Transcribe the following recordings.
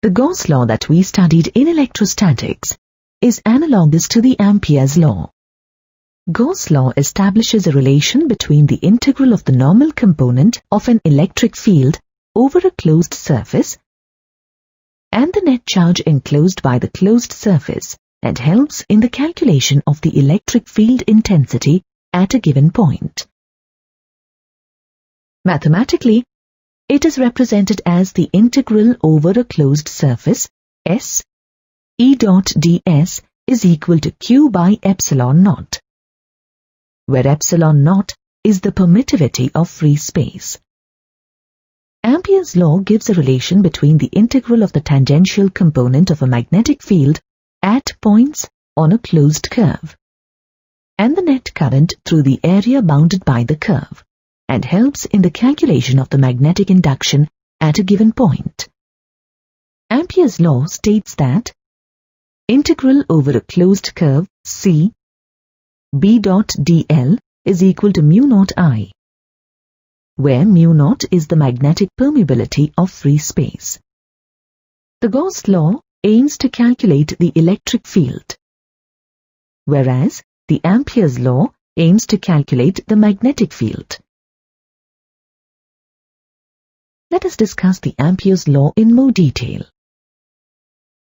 The Gauss law that we studied in electrostatics is analogous to the Ampere's law. Gauss law establishes a relation between the integral of the normal component of an electric field over a closed surface and the net charge enclosed by the closed surface, and helps in the calculation of the electric field intensity at a given point. Mathematically, it is represented as the integral over a closed surface S, E dot ds is equal to Q by epsilon naught, where epsilon naught is the permittivity of free space. Ampere's law gives a relation between the integral of the tangential component of a magnetic field at points on a closed curve and the net current through the area bounded by the curve, and helps in the calculation of the magnetic induction at a given point. Ampere's law states that integral over a closed curve C B dot dl is equal to mu naught I, where mu naught is the magnetic permeability of free space. The Gauss law aims to calculate the electric field, whereas the Ampere's law aims to calculate the magnetic field. Let us discuss the Ampere's law in more detail.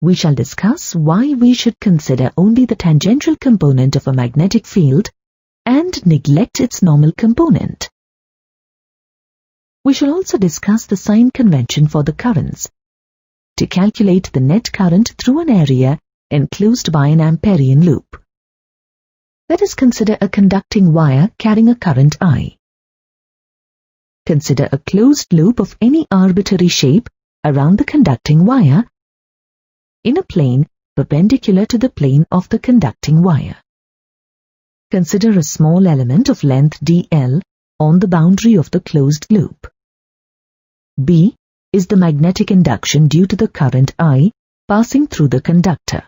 We shall discuss why we should consider only the tangential component of a magnetic field and neglect its normal component. We shall also discuss the sign convention for the currents to calculate the net current through an area enclosed by an Amperian loop. Let us consider a conducting wire carrying a current I. Consider a closed loop of any arbitrary shape around the conducting wire in a plane perpendicular to the plane of the conducting wire. Consider a small element of length dl on the boundary of the closed loop. B is the magnetic induction due to the current I passing through the conductor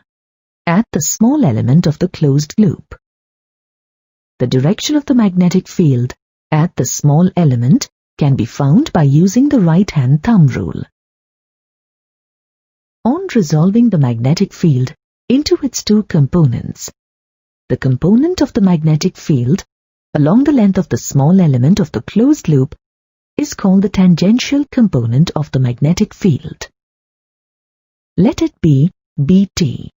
at the small element of the closed loop. The direction of the magnetic field at the small element can be found by using the right-hand thumb rule. On resolving the magnetic field into its two components, the component of the magnetic field along the length of the small element of the closed loop is called the tangential component of the magnetic field. Let it be Bt.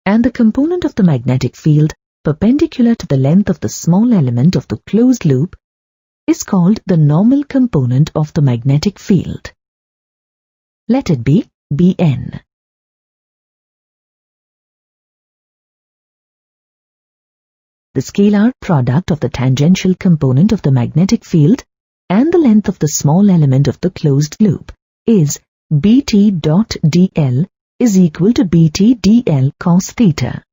And the component of the magnetic field perpendicular to the length of the small element of the closed loop is called the normal component of the magnetic field. Let it be Bn. The scalar product of the tangential component of the magnetic field and the length of the small element of the closed loop is Bt dot dl is equal to Bt dl cos theta.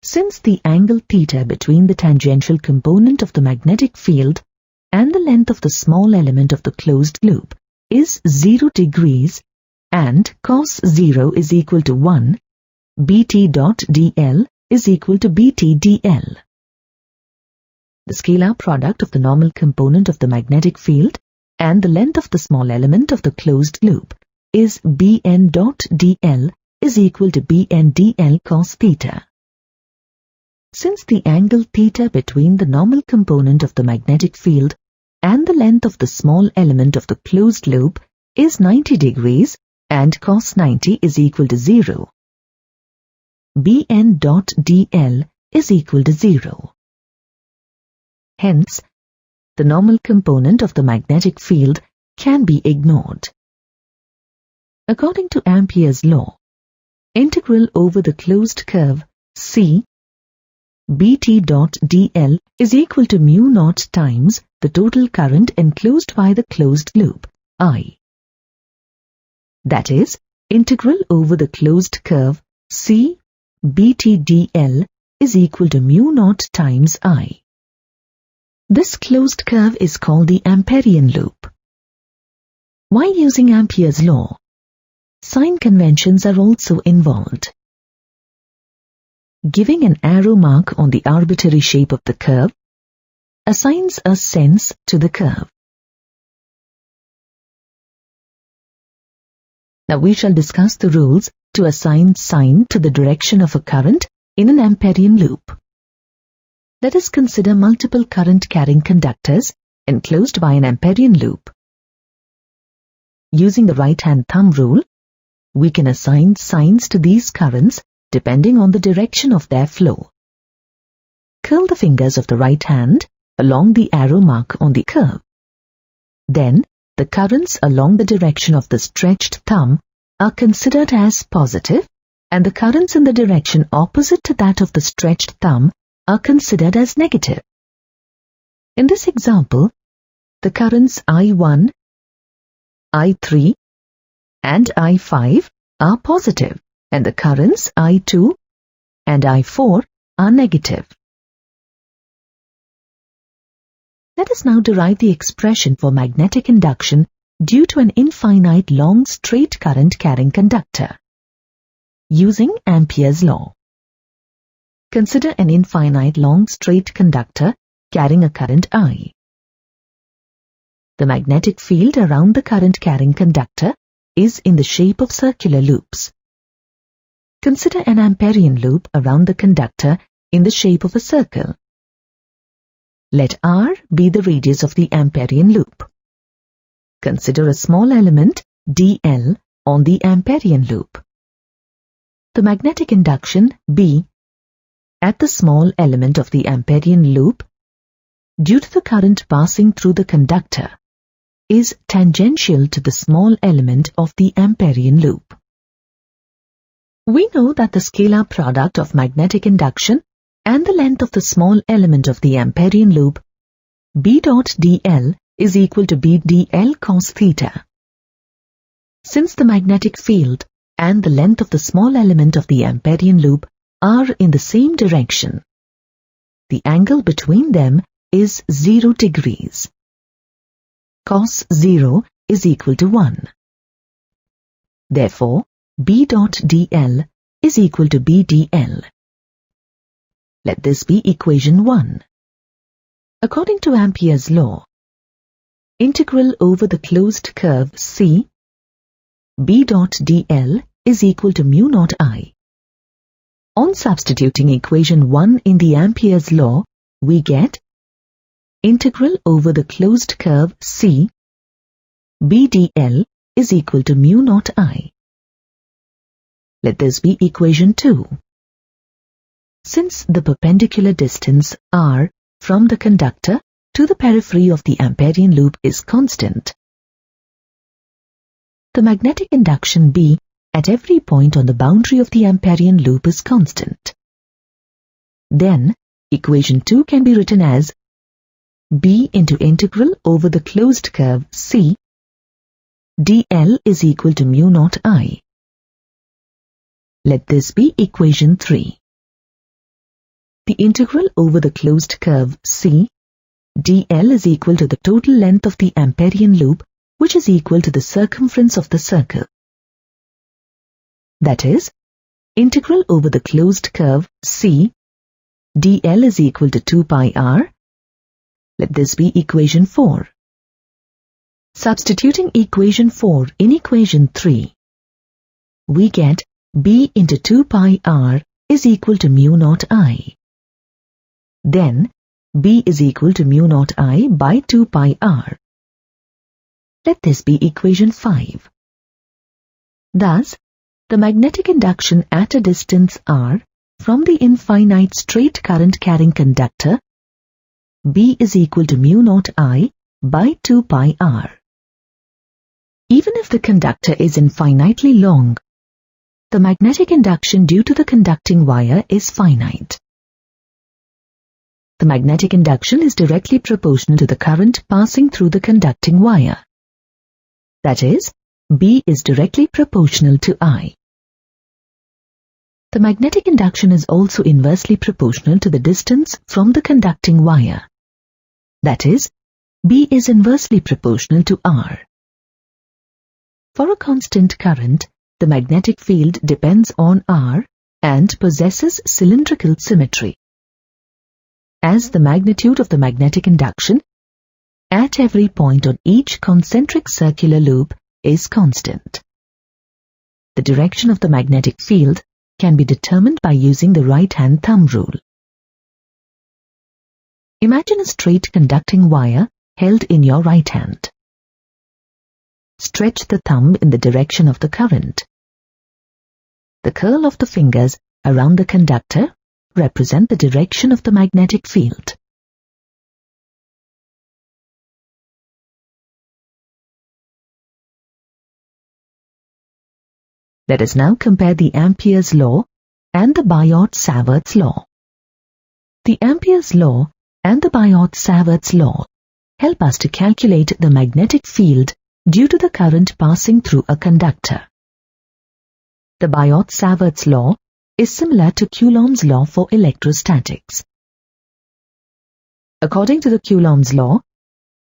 Since the angle theta between the tangential component of the magnetic field and the length of the small element of the closed loop is 0 degrees and cos 0 is equal to 1, Bt dot dl is equal to Bt dl. The scalar product of the normal component of the magnetic field and the length of the small element of the closed loop is Bn dot dl is equal to Bn dl cos theta. Since the angle theta between the normal component of the magnetic field and the length of the small element of the closed loop is 90 degrees and cos 90 is equal to 0, Bn dot dl is equal to 0. Hence, the normal component of the magnetic field can be ignored. According to Ampere's law, integral over the closed curve C Bt dot dl is equal to mu naught times the total current enclosed by the closed loop, I. That is, integral over the closed curve C Bt dl is equal to mu naught times I. This closed curve is called the Amperian loop. While using Ampere's law, sign conventions are also involved. Giving an arrow mark on the arbitrary shape of the curve assigns a sense to the curve. Now we shall discuss the rules to assign sign to the direction of a current in an Amperian loop. Let us consider multiple current-carrying conductors enclosed by an Amperian loop. Using the right-hand thumb rule, we can assign signs to these currents depending on the direction of their flow. Curl the fingers of the right hand along the arrow mark on the curve. Then, the currents along the direction of the stretched thumb are considered as positive, and the currents in the direction opposite to that of the stretched thumb are considered as negative. In this example, the currents I1, I3, and I5 are positive, and the currents I2 and I4 are negative. Let us now derive the expression for magnetic induction due to an infinite long straight current carrying conductor. Using Ampere's law. Consider an infinite long straight conductor carrying a current I. The magnetic field around the current carrying conductor is in the shape of circular loops. Consider an Amperian loop around the conductor in the shape of a circle. Let R be the radius of the Amperian loop. Consider a small element, dl, on the Amperian loop. The magnetic induction, B, at the small element of the Amperian loop, due to the current passing through the conductor, is tangential to the small element of the Amperian loop. We know that the scalar product of magnetic induction and the length of the small element of the Amperian loop, B dot dl, is equal to B dl cos theta. Since the magnetic field and the length of the small element of the Amperian loop are in the same direction, the angle between them is 0 degrees. Cos 0 is equal to 1. Therefore, B dot dl is equal to B dl. Let this be equation 1. According to Ampere's law, integral over the closed curve C, B dot dl is equal to mu naught I. On substituting equation 1 in the Ampere's law, we get integral over the closed curve C, B dl is equal to mu naught I. Let this be equation 2. Since the perpendicular distance r from the conductor to the periphery of the Amperian loop is constant, the magnetic induction B at every point on the boundary of the Amperian loop is constant. Then, equation 2 can be written as B into integral over the closed curve C, dl is equal to mu naught I. Let this be equation 3. The integral over the closed curve C, dl is equal to the total length of the Amperian loop, which is equal to the circumference of the circle. That is, integral over the closed curve C, dl is equal to 2 pi r. Let this be equation 4. Substituting equation 4 in equation 3, we get B into 2 pi r is equal to mu naught I. Then, B is equal to mu naught I by 2 pi r. Let this be equation 5. Thus, the magnetic induction at a distance r from the infinite straight current carrying conductor, B is equal to mu naught I by 2 pi r. Even if the conductor is infinitely long, the magnetic induction due to the conducting wire is finite. The magnetic induction is directly proportional to the current passing through the conducting wire. That is, B is directly proportional to I. The magnetic induction is also inversely proportional to the distance from the conducting wire. That is, B is inversely proportional to R. For a constant current, the magnetic field depends on R and possesses cylindrical symmetry. As the magnitude of the magnetic induction at every point on each concentric circular loop is constant. The direction of the magnetic field can be determined by using the right-hand thumb rule. Imagine a straight conducting wire held in your right hand. Stretch the thumb in the direction of the current. The curl of the fingers around the conductor represent the direction of the magnetic field. Let us now compare the Ampere's law and the Biot-Savart's law. The Ampere's law and the Biot-Savart's law help us to calculate the magnetic field due to the current passing through a conductor. The Biot-Savart's law is similar to Coulomb's law for electrostatics. According to the Coulomb's law,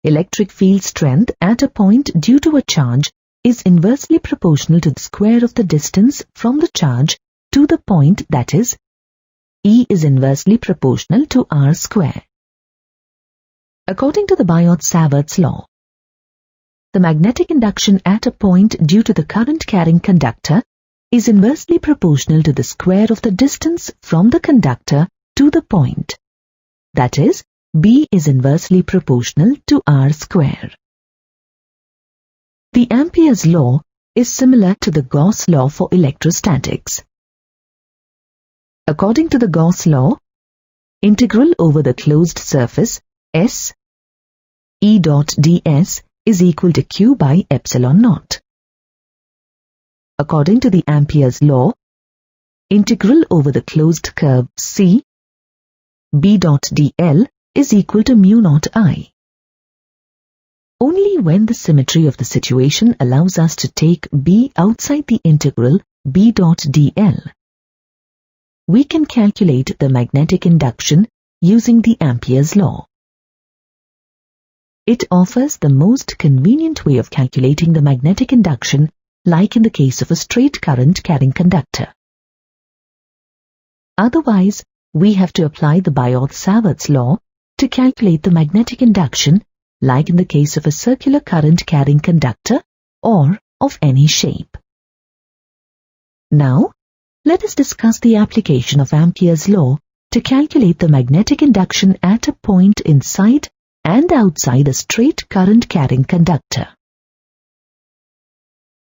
electric field strength at a point due to a charge is inversely proportional to the square of the distance from the charge to the point, that is, E is inversely proportional to R square. According to the Biot-Savart's law, the magnetic induction at a point due to the current-carrying conductor is inversely proportional to the square of the distance from the conductor to the point. That is, B is inversely proportional to R square. The Ampere's law is similar to the Gauss law for electrostatics. According to the Gauss law, integral over the closed surface S E dot ds is equal to Q by epsilon naught. According to the Ampere's law, integral over the closed curve C B dot dl is equal to mu naught I. Only when the symmetry of the situation allows us to take B outside the integral B dot dl, we can calculate the magnetic induction using the Ampere's law. It offers the most convenient way of calculating the magnetic induction, like in the case of a straight current carrying conductor. Otherwise, we have to apply the Biot-Savart's law to calculate the magnetic induction, like in the case of a circular current carrying conductor or of any shape. Now, let us discuss the application of Ampere's law to calculate the magnetic induction at a point inside and outside a straight current carrying conductor.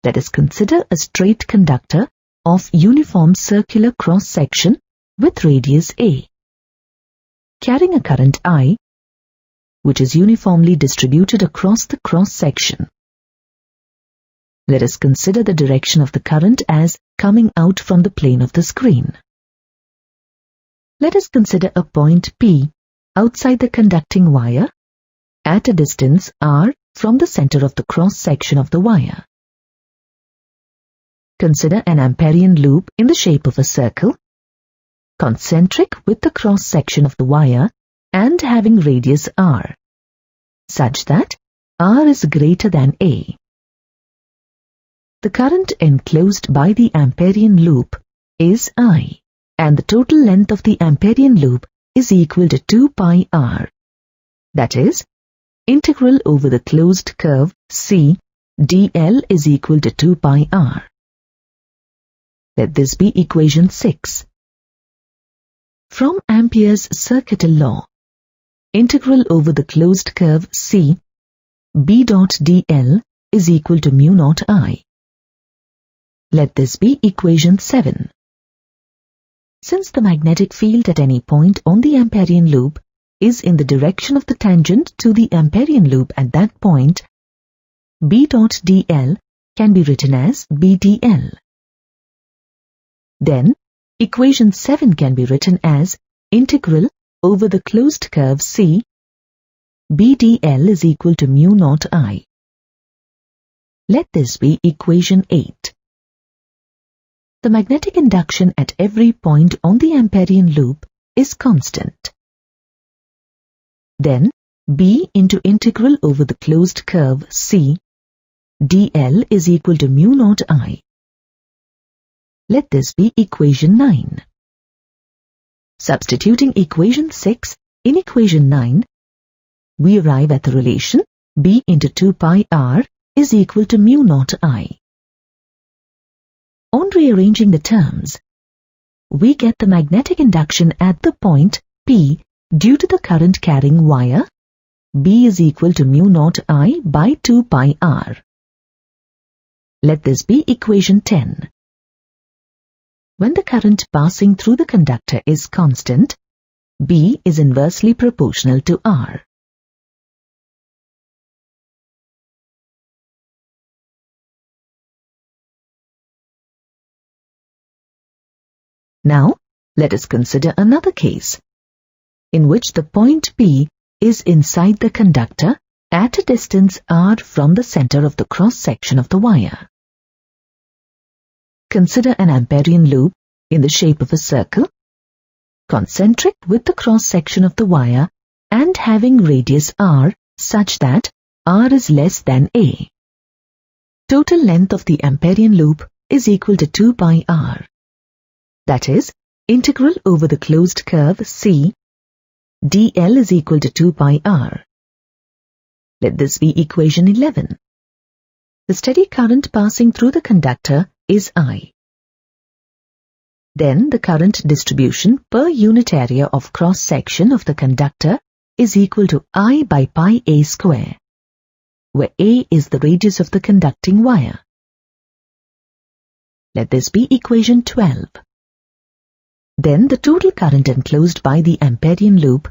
Let us consider a straight conductor of uniform circular cross-section with radius A, carrying a current I, which is uniformly distributed across the cross-section. Let us consider the direction of the current as coming out from the plane of the screen. Let us consider a point P outside the conducting wire at a distance R from the center of the cross-section of the wire. Consider an Amperian loop in the shape of a circle, concentric with the cross-section of the wire and having radius R, such that R is greater than A. The current enclosed by the Amperian loop is I, and the total length of the Amperian loop is equal to 2 pi R. That is, integral over the closed curve C dl is equal to 2 pi R. Let this be equation 6. From Ampere's circuital law, integral over the closed curve C B dot dl is equal to mu naught I. Let this be equation 7. Since the magnetic field at any point on the Amperian loop is in the direction of the tangent to the Amperian loop at that point, B dot dl can be written as BDL. Then, equation 7 can be written as integral over the closed curve C BDL is equal to mu naught I. Let this be equation 8. The magnetic induction at every point on the Amperian loop is constant. Then, B into integral over the closed curve C dl is equal to mu naught I. Let this be equation 9. Substituting equation 6 in equation 9, we arrive at the relation B into 2 pi R is equal to mu naught I. On rearranging the terms, we get the magnetic induction at the point P due to the current carrying wire B is equal to mu naught I by 2 pi r. Let this be equation 10. When the current passing through the conductor is constant, B is inversely proportional to R. Now, let us consider another case, in which the point P is inside the conductor at a distance r from the center of the cross-section of the wire. Consider an Amperian loop in the shape of a circle, concentric with the cross-section of the wire and having radius r such that r is less than a. Total length of the Amperian loop is equal to 2 pi r. That is, integral over the closed curve C dl is equal to 2 pi r. Let this be equation 11. The steady current passing through the conductor is I. Then the current distribution per unit area of cross-section of the conductor is equal to I by pi a square, where a is the radius of the conducting wire. Let this be equation 12. Then the total current enclosed by the Amperian loop,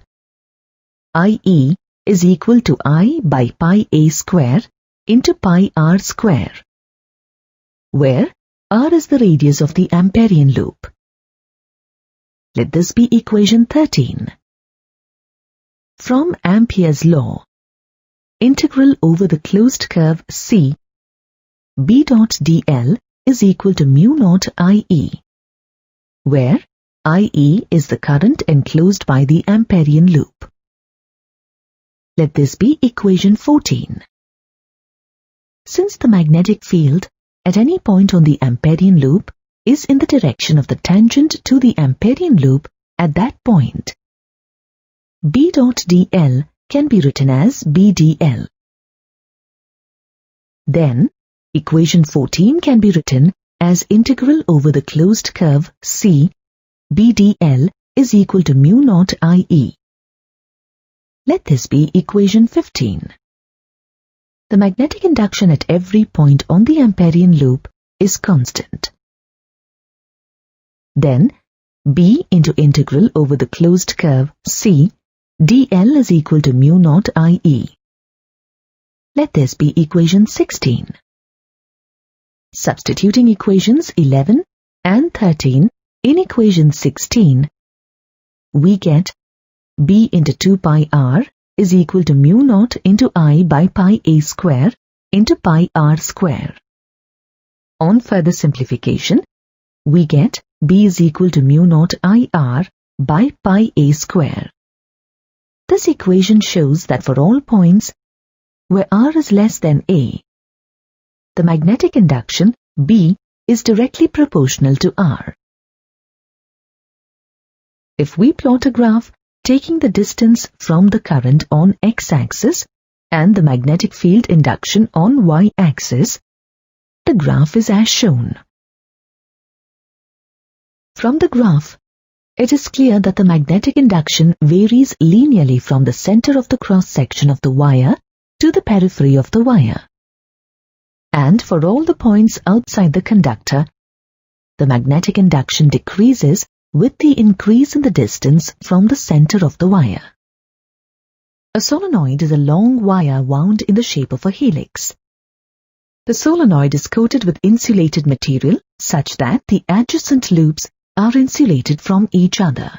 IE, is equal to I by pi a square into pi r square, where r is the radius of the Amperian loop. Let this be equation 13. From Ampere's law, integral over the closed curve C, B dot dl is equal to mu naught IE, where IE is the current enclosed by the Amperian loop. Let this be equation 14. Since the magnetic field at any point on the Amperian loop is in the direction of the tangent to the Amperian loop at that point, B dot dl can be written as B dl. Then, equation 14 can be written as integral over the closed curve C B dl is equal to mu naught IE. Let this be equation 15. The magnetic induction at every point on the Amperian loop is constant. Then, B into integral over the closed curve C dl is equal to mu naught IE. Let this be equation 16. Substituting equations 11 and 13 in equation 16, we get B into 2 pi r is equal to mu naught into I by pi a square into pi r square. On further simplification, we get B is equal to mu naught IR by pi a square. This equation shows that for all points where r is less than a, the magnetic induction B is directly proportional to r. If we plot a graph taking the distance from the current on x-axis and the magnetic field induction on y-axis, the graph is as shown. From the graph, it is clear that the magnetic induction varies linearly from the center of the cross-section of the wire to the periphery of the wire. And for all the points outside the conductor, the magnetic induction decreases with the increase in the distance from the center of the wire. A solenoid is a long wire wound in the shape of a helix. The solenoid is coated with insulated material such that the adjacent loops are insulated from each other.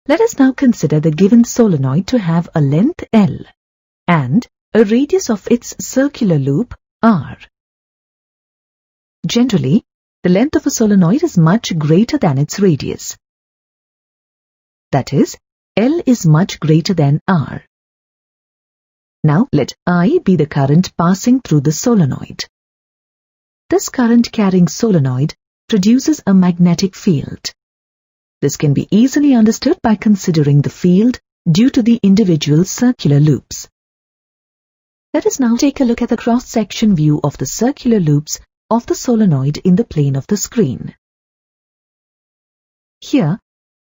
Let us now consider the given solenoid to have a length L and a radius of its circular loop R. Generally, the length of a solenoid is much greater than its radius. That is, L is much greater than R. Now let I be the current passing through the solenoid. This current-carrying solenoid produces a magnetic field. This can be easily understood by considering the field due to the individual circular loops. Let us now take a look at the cross-section view of the circular loops of the solenoid in the plane of the screen. Here,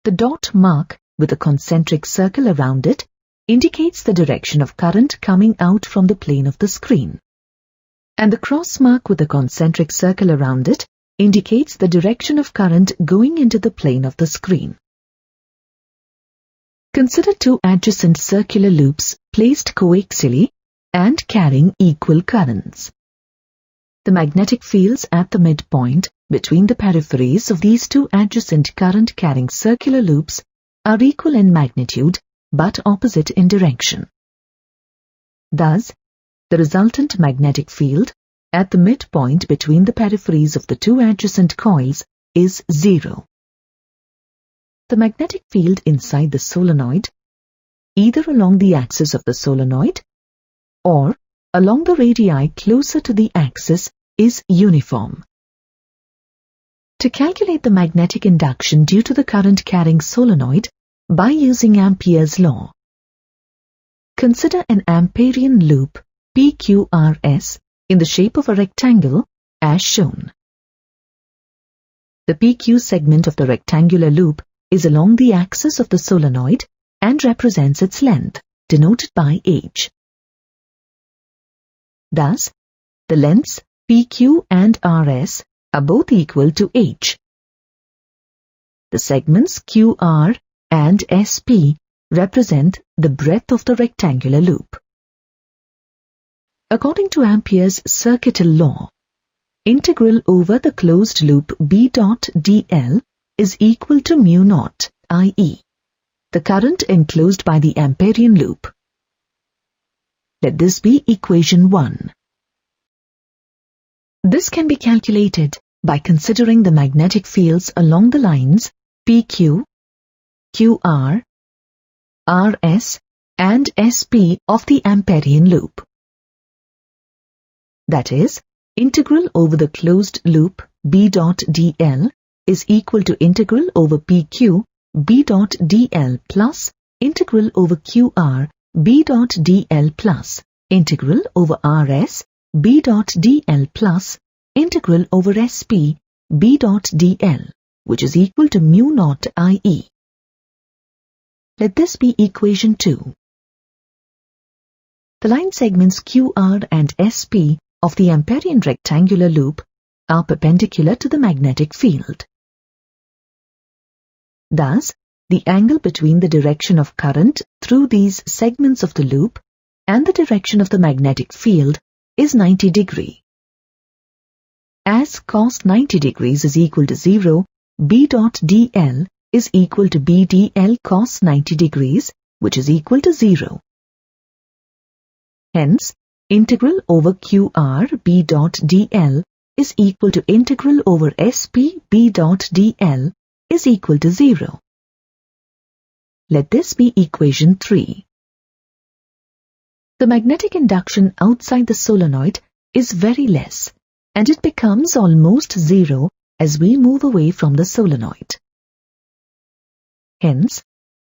the dot mark with a concentric circle around it indicates the direction of current coming out from the plane of the screen, and the cross mark with a concentric circle around it indicates the direction of current going into the plane of the screen. Consider two adjacent circular loops placed coaxially and carrying equal currents. The magnetic fields at the midpoint between the peripheries of these two adjacent current-carrying circular loops are equal in magnitude but opposite in direction. Thus, the resultant magnetic field at the midpoint between the peripheries of the two adjacent coils is 0. The magnetic field inside the solenoid, either along the axis of the solenoid or along the radii closer to the axis, is uniform. To calculate the magnetic induction due to the current-carrying solenoid by using Ampere's law, consider an Amperian loop PQRS in the shape of a rectangle as shown. The PQ segment of the rectangular loop is along the axis of the solenoid and represents its length, denoted by h. Thus, the lengths PQ and RS are both equal to h. The segments QR and SP represent the breadth of the rectangular loop. According to Ampere's circuital law, integral over the closed loop B dot dl is equal to mu naught, i.e., the current enclosed by the Amperian loop. Let this be equation 1. This can be calculated by considering the magnetic fields along the lines PQ, QR, RS, and SP of the Amperian loop. That is, integral over the closed loop B dot dl is equal to integral over PQ B dot dl plus integral over QR B dot dl plus integral over RS B dot dl plus integral over SP B dot dl, which is equal to mu naught IE. Let this be equation 2. The line segments QR and SP of the Amperian rectangular loop are perpendicular to the magnetic field. Thus, the angle between the direction of current through these segments of the loop and the direction of the magnetic field is 90 degrees. As cos 90 degrees is equal to 0, B dot dl is equal to B dl cos 90 degrees, which is equal to 0. Hence, integral over QR B dot dl is equal to integral over SP B dot dl is equal to 0. Let this be equation 3. The magnetic induction outside the solenoid is very less, and it becomes almost 0 as we move away from the solenoid. Hence,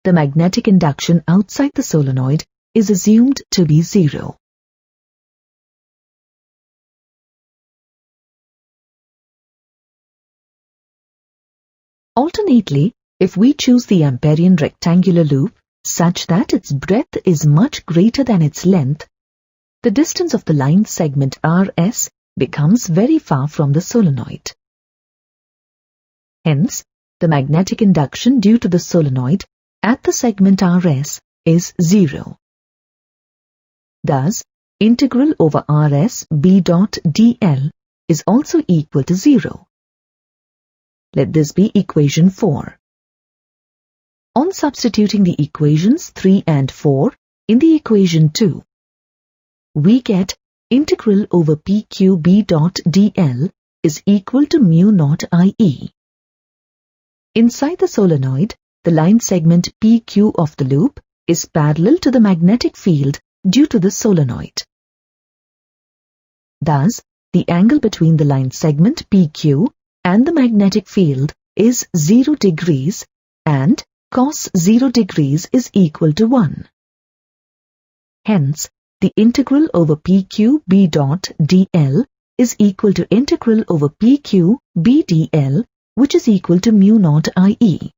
the magnetic induction outside the solenoid is assumed to be 0. Alternately, if we choose the Amperian rectangular loop such that its breadth is much greater than its length, the distance of the line segment RS becomes very far from the solenoid. Hence, the magnetic induction due to the solenoid at the segment RS is 0. Thus, integral over RS B dot dl is also equal to 0. Let this be equation 4. On substituting the equations 3 and 4 in the equation 2, we get integral over PQ B dot dl is equal to mu naught IE. Inside the solenoid, the line segment PQ of the loop is parallel to the magnetic field due to the solenoid. Thus, the angle between the line segment PQ and the magnetic field is 0 degrees and cos 0 degrees is equal to 1. Hence, the integral over PQ B dot dl is equal to integral over PQ BdL, which is equal to mu naught IE.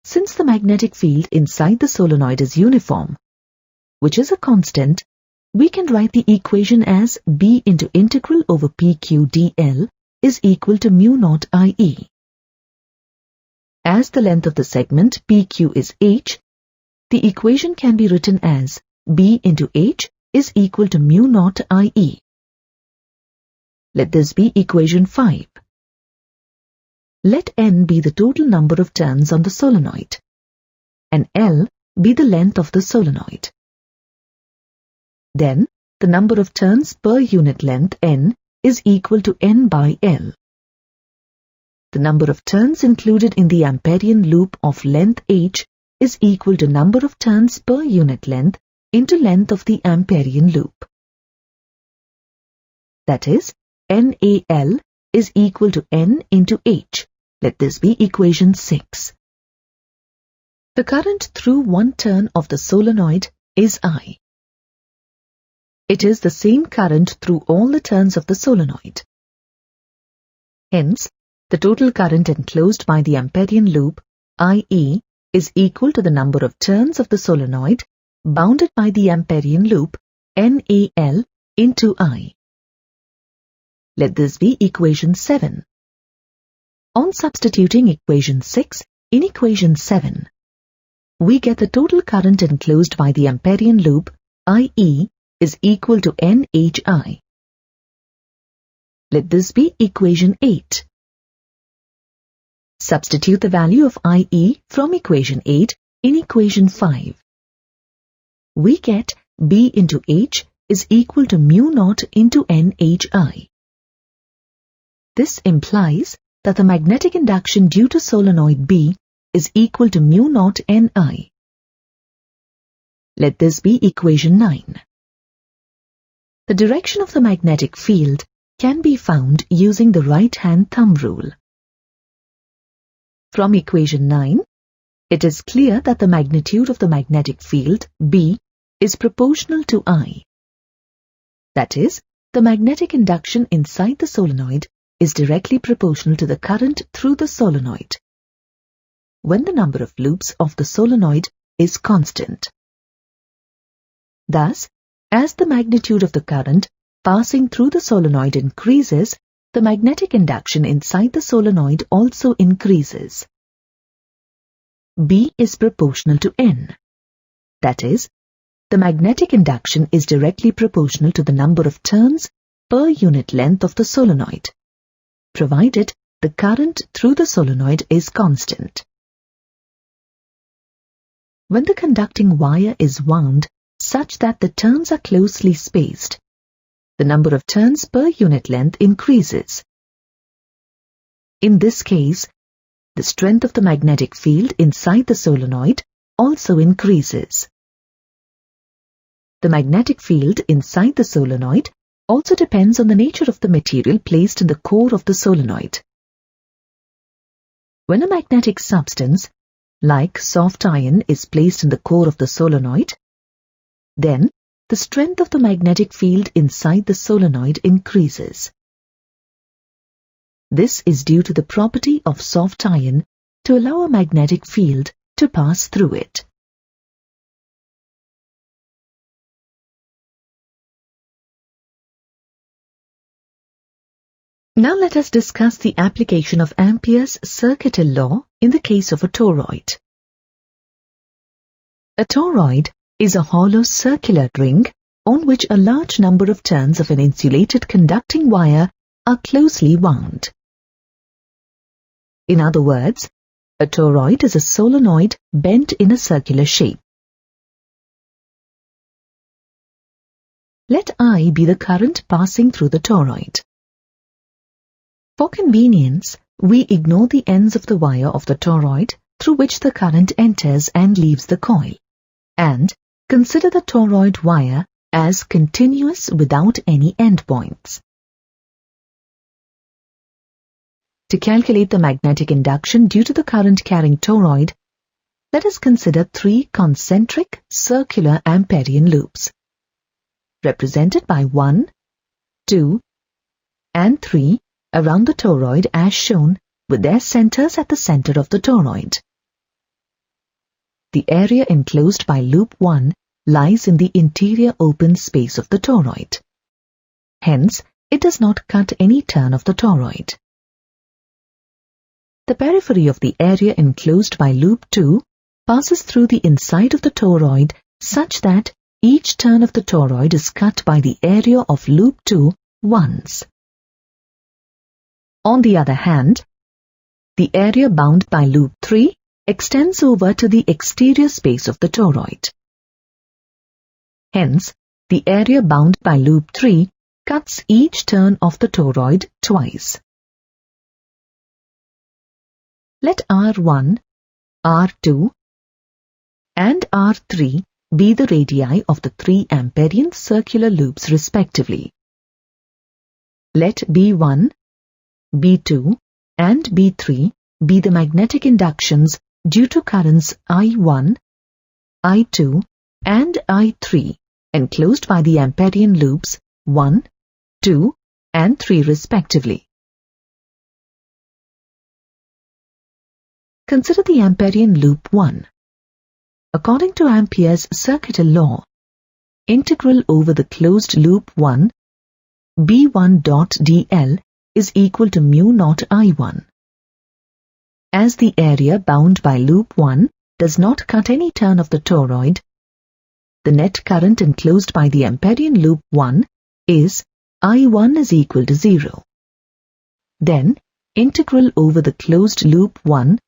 Since the magnetic field inside the solenoid is uniform, which is a constant, we can write the equation as B into integral over PQ dL is equal to mu naught IE. As the length of the segment PQ is h, the equation can be written as B into h is equal to mu naught IE. Let this be equation 5. Let n be the total number of turns on the solenoid, and L be the length of the solenoid. Then, the number of turns per unit length n is equal to n by L. The number of turns included in the Amperian loop of length h is equal to number of turns per unit length into length of the Amperian loop. That is, NAL is equal to n into h. Let this be equation 6. The current through one turn of the solenoid is I. It is the same current through all the turns of the solenoid. Hence, the total current enclosed by the Amperian loop, IE, is equal to the number of turns of the solenoid bounded by the Amperian loop, NAL, into I. Let this be equation 7. On substituting equation 6 in equation 7, we get the total current enclosed by the Amperian loop, IE, is equal to NHI. Let this be equation 8. Substitute the value of IE from equation 8 in equation 5. We get B into H is equal to mu naught into NHI. This implies that the magnetic induction due to solenoid B is equal to mu naught Ni. Let this be equation 9. The direction of the magnetic field can be found using the right-hand thumb rule. From equation 9, it is clear that the magnitude of the magnetic field, B, is proportional to I. That is, the magnetic induction inside the solenoid is directly proportional to the current through the solenoid, when the number of loops of the solenoid is constant. Thus, as the magnitude of the current passing through the solenoid increases, the magnetic induction inside the solenoid also increases. B is proportional to N. That is, the magnetic induction is directly proportional to the number of turns per unit length of the solenoid, provided the current through the solenoid is constant. When the conducting wire is wound such that the turns are closely spaced, the number of turns per unit length increases. In this case, the strength of the magnetic field inside the solenoid also increases. The magnetic field inside the solenoid also depends on the nature of the material placed in the core of the solenoid. When a magnetic substance, like soft iron, is placed in the core of the solenoid, then the strength of the magnetic field inside the solenoid increases. This is due to the property of soft iron to allow a magnetic field to pass through it. Now let us discuss the application of Ampere's circuital law in the case of a toroid. A toroid is a hollow circular ring on which a large number of turns of an insulated conducting wire are closely wound. In other words, a toroid is a solenoid bent in a circular shape. Let I be the current passing through the toroid. For convenience, we ignore the ends of the wire of the toroid through which the current enters and leaves the coil, and consider the toroid wire as continuous without any endpoints. To calculate the magnetic induction due to the current-carrying toroid, let us consider 3 concentric circular Amperian loops, represented by 1, 2, and 3 around the toroid as shown, with their centers at the center of the toroid. The area enclosed by loop 1 lies in the interior open space of the toroid. Hence, it does not cut any turn of the toroid. The periphery of the area enclosed by loop 2 passes through the inside of the toroid such that each turn of the toroid is cut by the area of loop 2 once. On the other hand, the area bound by loop 3 extends over to the exterior space of the toroid. Hence, the area bound by loop 3 cuts each turn of the toroid twice. Let R1, R2, and R3 be the radii of the 3 Amperian circular loops respectively. Let B1, B2, and B3 be the magnetic inductions due to currents I1, I2, and I3 enclosed by the Amperian loops 1, 2, and 3 respectively. Consider the Amperian loop 1. According to Ampere's circuital law, integral over the closed loop 1 B1 dot dl is equal to mu naught I1. As the area bound by loop 1 does not cut any turn of the toroid, the net current enclosed by the Amperian loop 1 is I1 is equal to 0. Then, integral over the closed loop 1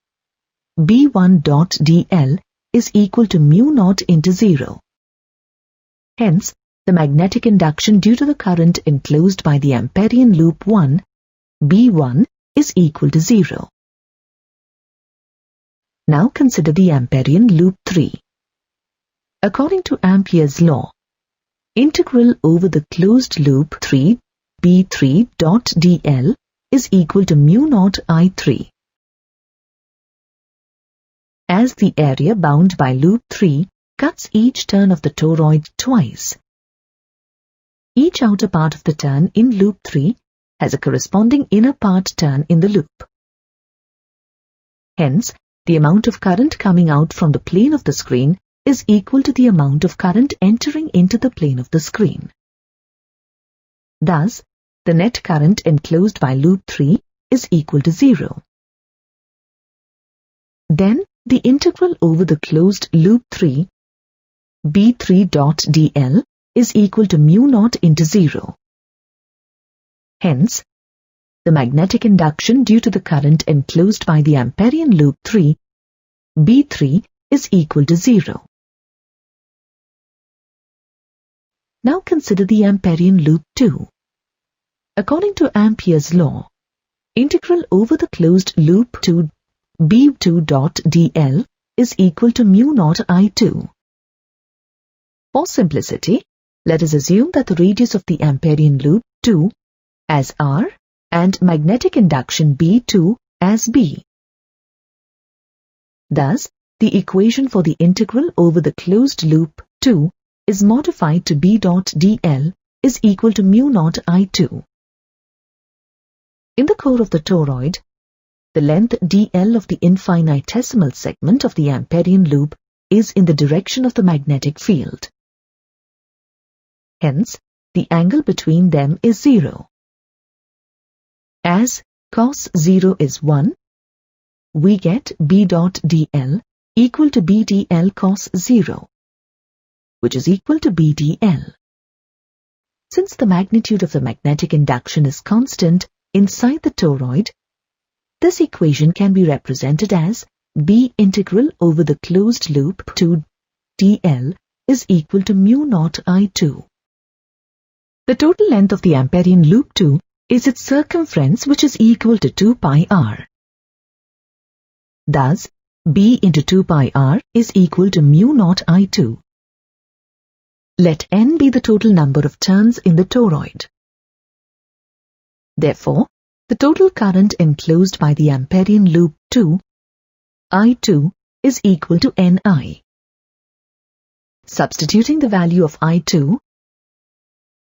B1 dot dl is equal to mu naught into 0. Hence, the magnetic induction due to the current enclosed by the Amperian loop 1 B1 is equal to 0. Now consider the Amperian loop 3. According to Ampere's law, integral over the closed loop 3 B3 dot dl is equal to mu naught I3. As the area bound by loop 3 cuts each turn of the toroid twice, each outer part of the turn in loop 3 has a corresponding inner part turn in the loop. Hence, the amount of current coming out from the plane of the screen is equal to the amount of current entering into the plane of the screen. Thus, the net current enclosed by loop 3 is equal to 0. Then, the integral over the closed loop 3 B3 dot dl is equal to mu naught into 0. Hence, the magnetic induction due to the current enclosed by the Amperian loop 3 B3 is equal to 0. Now consider the Amperian loop 2. According to Ampere's law, integral over the closed loop 2 B2 dot dl is equal to mu naught I2. For simplicity, let us assume that the radius of the Amperian loop 2 as R and magnetic induction B2 as B. Thus, the equation for the integral over the closed loop 2 is modified to B dot dl is equal to mu naught I2. In the core of the toroid, the length dl of the infinitesimal segment of the Amperian loop is in the direction of the magnetic field. Hence, the angle between them is 0. As cos 0 is 1, we get B dot dl equal to B dl cos 0, which is equal to B dl. Since the magnitude of the magnetic induction is constant inside the toroid, this equation can be represented as B integral over the closed loop 2 dl is equal to mu naught I2. The total length of the Amperian loop 2 is its circumference, which is equal to 2 pi r. Thus, B into 2 pi r is equal to mu naught I2. Let n be the total number of turns in the toroid. Therefore, the total current enclosed by the Amperian loop 2, I2, is equal to Ni. Substituting the value of I2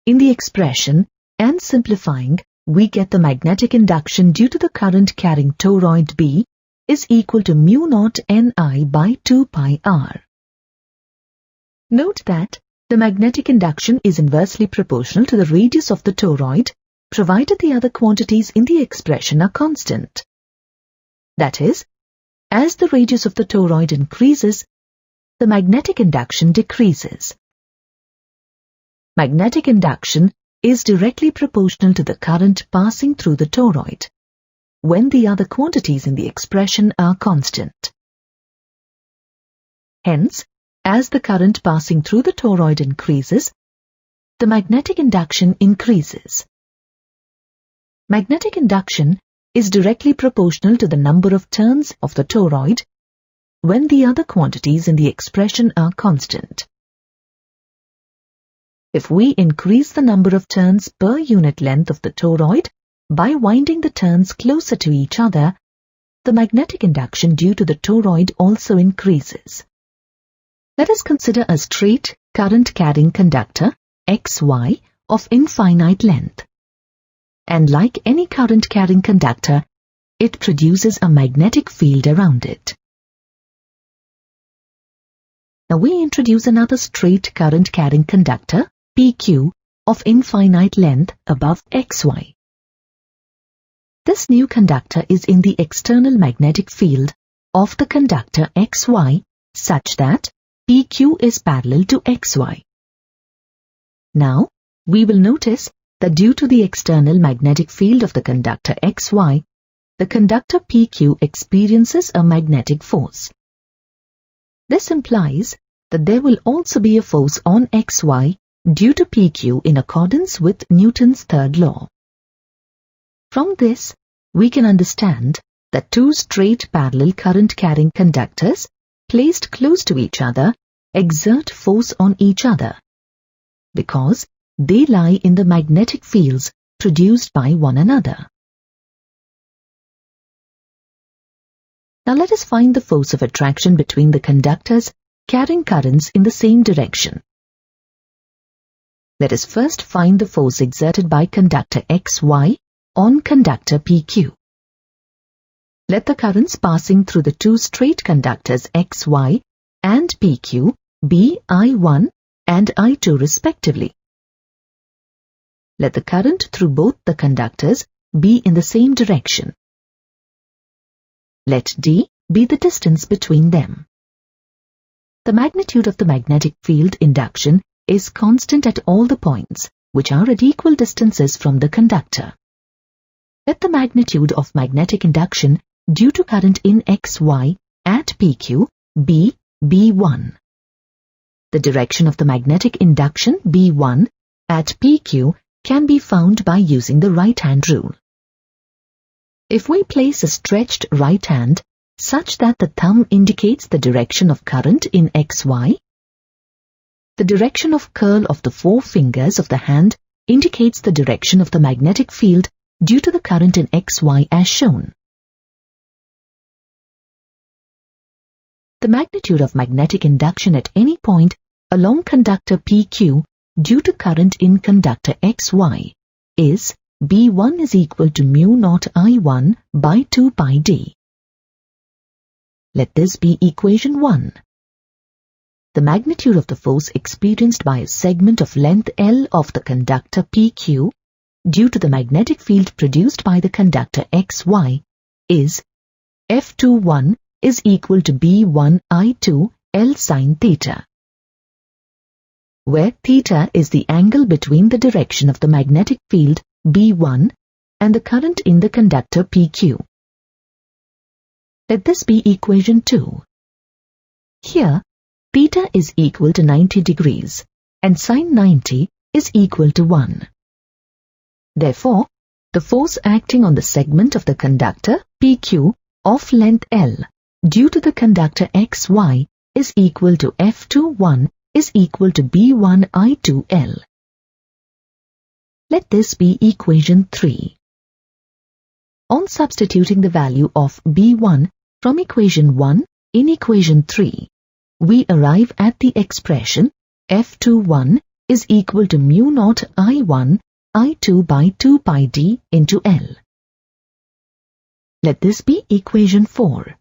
in the expression and simplifying, we get the magnetic induction due to the current carrying toroid B is equal to mu naught Ni by 2 pi r. Note that the magnetic induction is inversely proportional to the radius of the toroid, provided the other quantities in the expression are constant. That is, as the radius of the toroid increases, the magnetic induction decreases. Magnetic induction is directly proportional to the current passing through the toroid, when the other quantities in the expression are constant. Hence, as the current passing through the toroid increases, the magnetic induction increases. Magnetic induction is directly proportional to the number of turns of the toroid when the other quantities in the expression are constant. If we increase the number of turns per unit length of the toroid by winding the turns closer to each other, the magnetic induction due to the toroid also increases. Let us consider a straight current-carrying conductor, XY, of infinite length. And like any current-carrying conductor, it produces a magnetic field around it. Now we introduce another straight current-carrying conductor, PQ, of infinite length above XY. This new conductor is in the external magnetic field of the conductor XY such that PQ is parallel to XY. Now, we will notice that due to the external magnetic field of the conductor XY, the conductor PQ experiences a magnetic force. This implies that there will also be a force on XY due to PQ in accordance with Newton's third law. From this, we can understand that two straight parallel current-carrying conductors placed close to each other exert force on each other, because they lie in the magnetic fields produced by one another. Now let us find the force of attraction between the conductors carrying currents in the same direction. Let us first find the force exerted by conductor XY on conductor PQ. Let the currents passing through the two straight conductors XY and PQ be I1 and I2 respectively. Let the current through both the conductors be in the same direction. Let D be the distance between them. The magnitude of the magnetic field induction is constant at all the points, which are at equal distances from the conductor. Let the magnitude of magnetic induction due to current in XY at PQ be B1. The direction of the magnetic induction B1 at PQ can be found by using the right-hand rule. If we place a stretched right hand such that the thumb indicates the direction of current in XY, the direction of curl of the four fingers of the hand indicates the direction of the magnetic field due to the current in XY as shown. The magnitude of magnetic induction at any point along conductor PQ due to current in conductor XY is B1 is equal to mu naught I1 by 2 pi d. Let this be equation 1. The magnitude of the force experienced by a segment of length L of the conductor PQ due to the magnetic field produced by the conductor XY is F21 is equal to B1 I2 L sin theta, where theta is the angle between the direction of the magnetic field B1 and the current in the conductor PQ. Let this be equation 2. Here, theta is equal to 90 degrees and sin 90 is equal to 1. Therefore, the force acting on the segment of the conductor PQ of length L due to the conductor XY is equal to F21 is equal to B1 I2L. Let this be equation 3. On substituting the value of B1 from equation 1 in equation 3, we arrive at the expression F21 is equal to mu naught I1 I2 by 2 pi d into L. Let this be equation 4.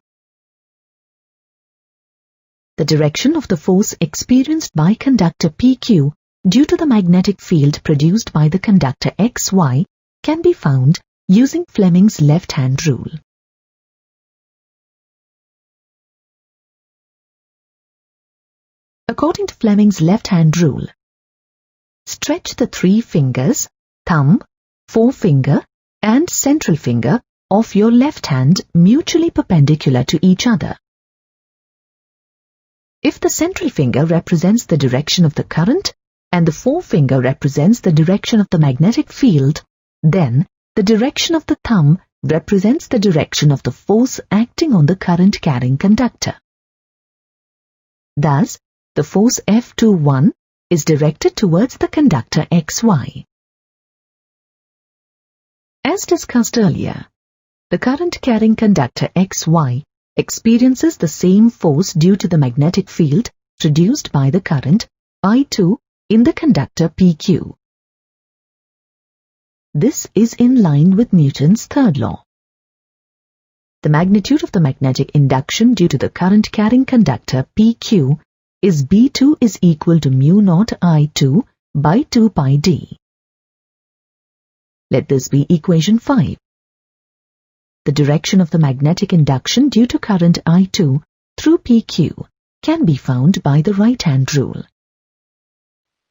The direction of the force experienced by conductor PQ due to the magnetic field produced by the conductor XY can be found using Fleming's left-hand rule. According to Fleming's left-hand rule, stretch the 3 fingers, thumb, forefinger, and central finger of your left hand mutually perpendicular to each other. If the central finger represents the direction of the current and the forefinger represents the direction of the magnetic field, then the direction of the thumb represents the direction of the force acting on the current-carrying conductor. Thus, the force F21 is directed towards the conductor XY. As discussed earlier, the current-carrying conductor XY experiences the same force due to the magnetic field produced by the current I2 in the conductor PQ. This is in line with Newton's third law. The magnitude of the magnetic induction due to the current-carrying conductor PQ is B2 is equal to mu naught I2 by 2 pi d. Let this be equation 5. The direction of the magnetic induction due to current I2 through PQ can be found by the right-hand rule.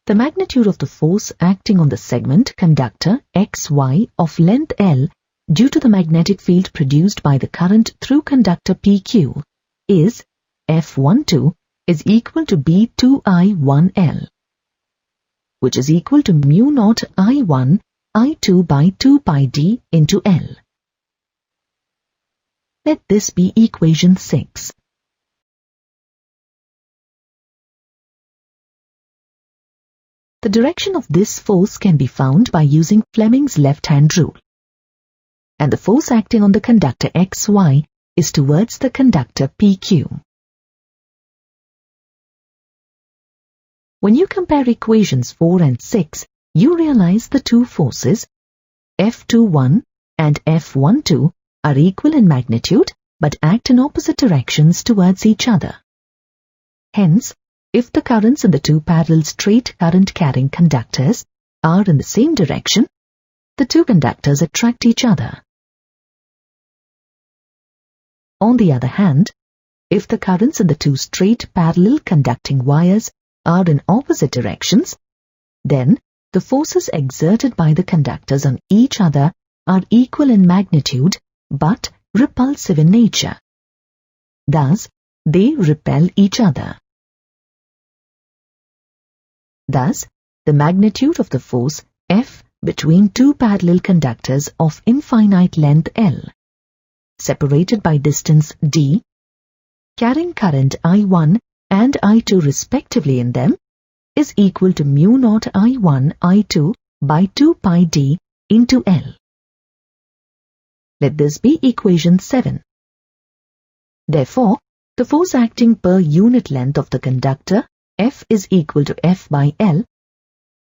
The magnitude of the force acting on the segment conductor XY of length L due to the magnetic field produced by the current through conductor PQ is F12 is equal to B2I1L, which is equal to mu naught I1 I2 by 2 pi d into L. Let this be equation 6. The direction of this force can be found by using Fleming's left-hand rule, and the force acting on the conductor XY is towards the conductor PQ. When you compare equations 4 and 6, you realize the two forces, F21 and F12, are equal in magnitude but act in opposite directions towards each other. Hence, if the currents in the two parallel straight current-carrying conductors are in the same direction, the two conductors attract each other. On the other hand, if the currents in the two straight parallel conducting wires are in opposite directions, then the forces exerted by the conductors on each other are equal in magnitude but repulsive in nature. Thus, they repel each other. Thus, the magnitude of the force F between two parallel conductors of infinite length L, separated by distance d, carrying current I1 and I2 respectively in them, is equal to mu naught I1 I2 by 2 pi d into L. Let this be equation 7. Therefore, the force acting per unit length of the conductor F is equal to F by L,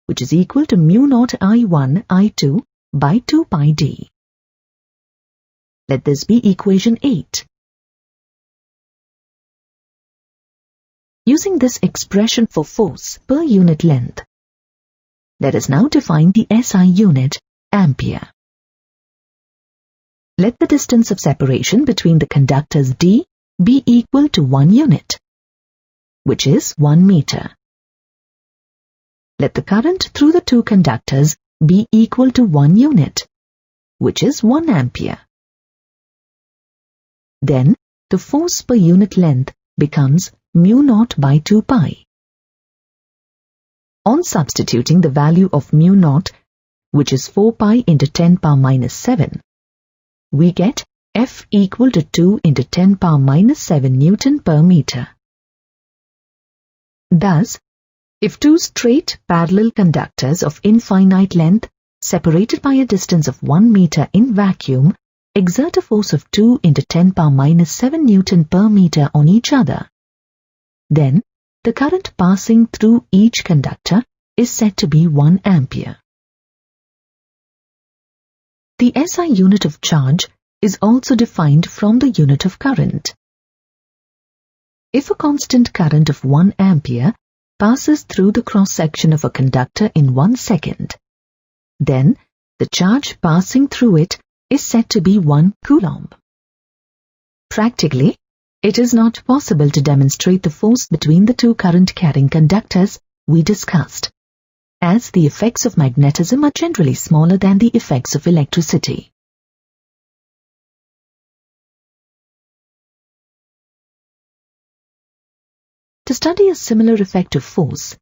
which is equal to mu naught I1 I2 by 2 pi d. Let this be equation 8. Using this expression for force per unit length, let us now define the SI unit, ampere. Let the distance of separation between the conductors D be equal to 1 unit, which is 1 meter. Let the current through the two conductors be equal to 1 unit, which is 1 ampere. Then, the force per unit length becomes mu naught by 2 pi. On substituting the value of mu naught, which is 4 pi into 10 power minus 7, we get F equal to 2 into 10 power minus 7 Newton per meter. Thus, if two straight parallel conductors of infinite length, separated by a distance of 1 meter in vacuum, exert a force of 2 into 10 power minus 7 Newton per meter on each other, then the current passing through each conductor is said to be 1 ampere. The SI unit of charge is also defined from the unit of current. If a constant current of 1 ampere passes through the cross-section of a conductor in 1 second, then the charge passing through it is said to be 1 coulomb. Practically, it is not possible to demonstrate the force between the two current-carrying conductors we discussed, as the effects of magnetism are generally smaller than the effects of electricity. To study a similar effect of force,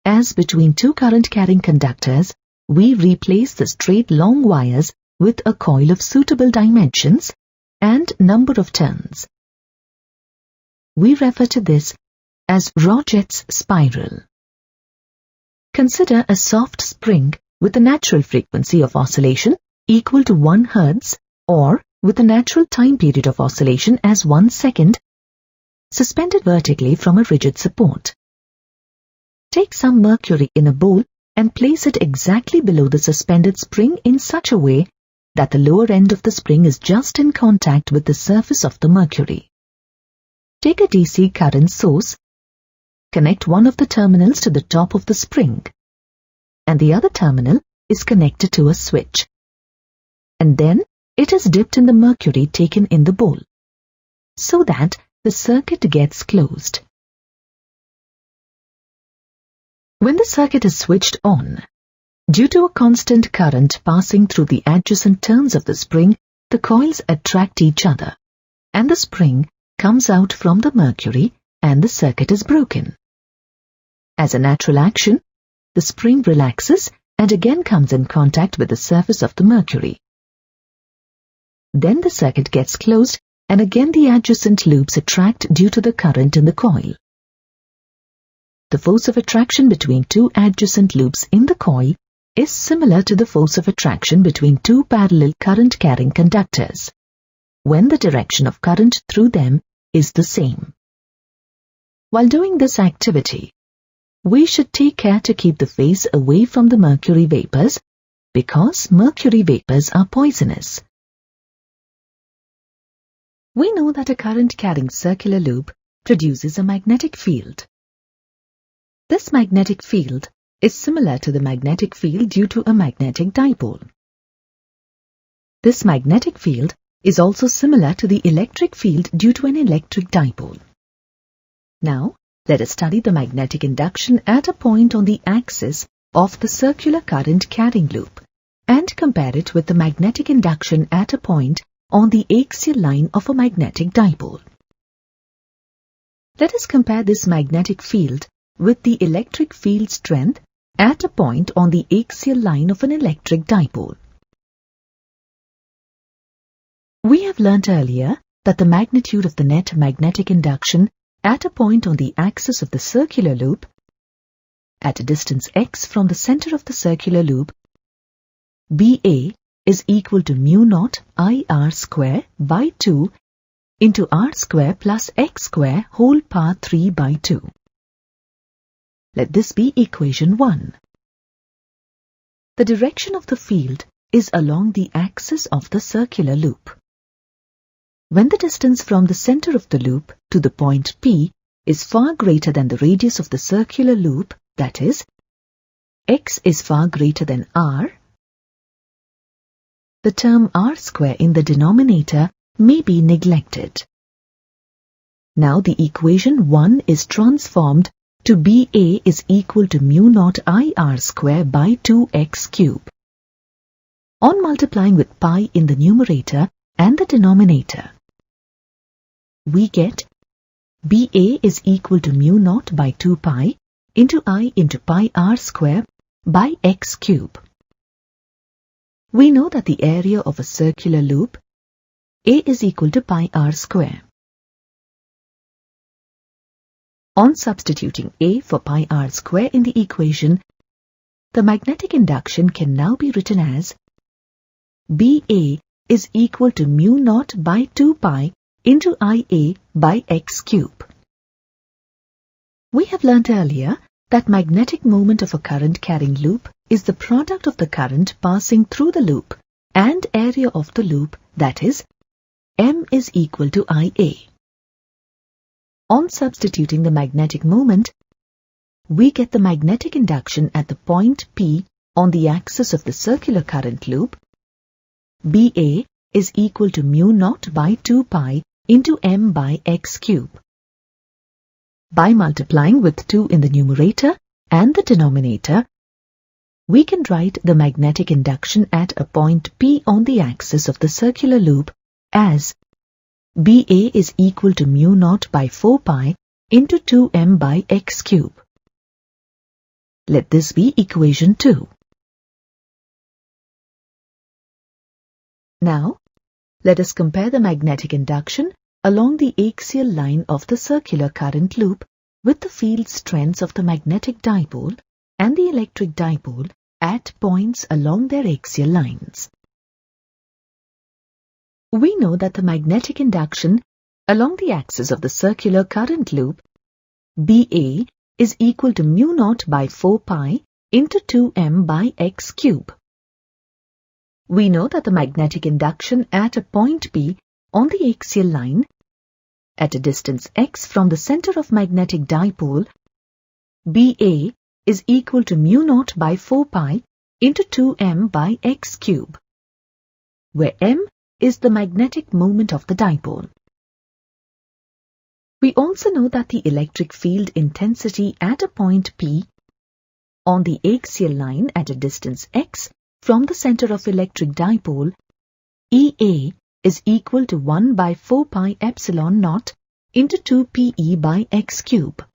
as between two current-carrying conductors, we replace the straight long wires with a coil of suitable dimensions and number of turns. We refer to this as Roget's spiral. Consider a soft spring with a natural frequency of oscillation equal to 1 Hz or with a natural time period of oscillation as 1 second, suspended vertically from a rigid support. Take some mercury in a bowl and place it exactly below the suspended spring in such a way that the lower end of the spring is just in contact with the surface of the mercury. Take a DC current source, connect one of the terminals to the top of the spring, and the other terminal is connected to a switch. And then it is dipped in the mercury taken in the bowl, so that the circuit gets closed. When the circuit is switched on, due to a constant current passing through the adjacent turns of the spring, the coils attract each other, and the spring comes out from the mercury and the circuit is broken. As a natural action, the spring relaxes and again comes in contact with the surface of the mercury. Then the circuit gets closed and again the adjacent loops attract due to the current in the coil. The force of attraction between two adjacent loops in the coil is similar to the force of attraction between two parallel current-carrying conductors, when the direction of current through them is the same. While doing this activity, we should take care to keep the face away from the mercury vapors, because mercury vapors are poisonous. We know that a current-carrying circular loop produces a magnetic field. This magnetic field is similar to the magnetic field due to a magnetic dipole. This magnetic field is also similar to the electric field due to an electric dipole. Now, let us study the magnetic induction at a point on the axis of the circular current-carrying loop and compare it with the magnetic induction at a point on the axial line of a magnetic dipole. Let us compare this magnetic field with the electric field strength at a point on the axial line of an electric dipole. We have learnt earlier that the magnitude of the net magnetic induction at a point on the axis of the circular loop, at a distance x from the center of the circular loop, BA is equal to mu naught IR square by 2 into R square plus X square whole power 3 by 2. Let this be equation 1. The direction of the field is along the axis of the circular loop. When the distance from the center of the loop to the point P is far greater than the radius of the circular loop, that is, x is far greater than r, the term r square in the denominator may be neglected. Now the equation 1 is transformed to BA is equal to mu naught IR square by 2x cube. On multiplying with pi in the numerator and the denominator, we get BA is equal to mu naught by 2 pi into I into pi r square by x cube. We know that the area of a circular loop A is equal to pi r square. On substituting A for pi r square in the equation, the magnetic induction can now be written as BA is equal to mu naught by 2 pi into IA by x cube. We have learnt earlier that magnetic moment of a current-carrying loop is the product of the current passing through the loop and area of the loop, that is, M is equal to IA. On substituting the magnetic moment, we get the magnetic induction at the point P on the axis of the circular current loop, BA is equal to mu naught by 2 pi into M by x cube. By multiplying with 2 in the numerator and the denominator, we can write the magnetic induction at a point P on the axis of the circular loop as BA is equal to mu naught by 4 pi into 2M by x cube. Let this be equation 2. Now, let us compare the magnetic induction along the axial line of the circular current loop with the field strengths of the magnetic dipole and the electric dipole at points along their axial lines. We know that the magnetic induction along the axis of the circular current loop, BA, is equal to mu naught by 4 pi into 2M by x cube. We know that the magnetic induction at a point P on the axial line, at a distance x from the center of magnetic dipole, BA is equal to mu naught by 4 pi into 2M by x cube, where M is the magnetic moment of the dipole. We also know that the electric field intensity at a point P on the axial line at a distance x from the center of electric dipole, EA, is equal to 1 by 4 pi epsilon naught into 2 PE by x cube,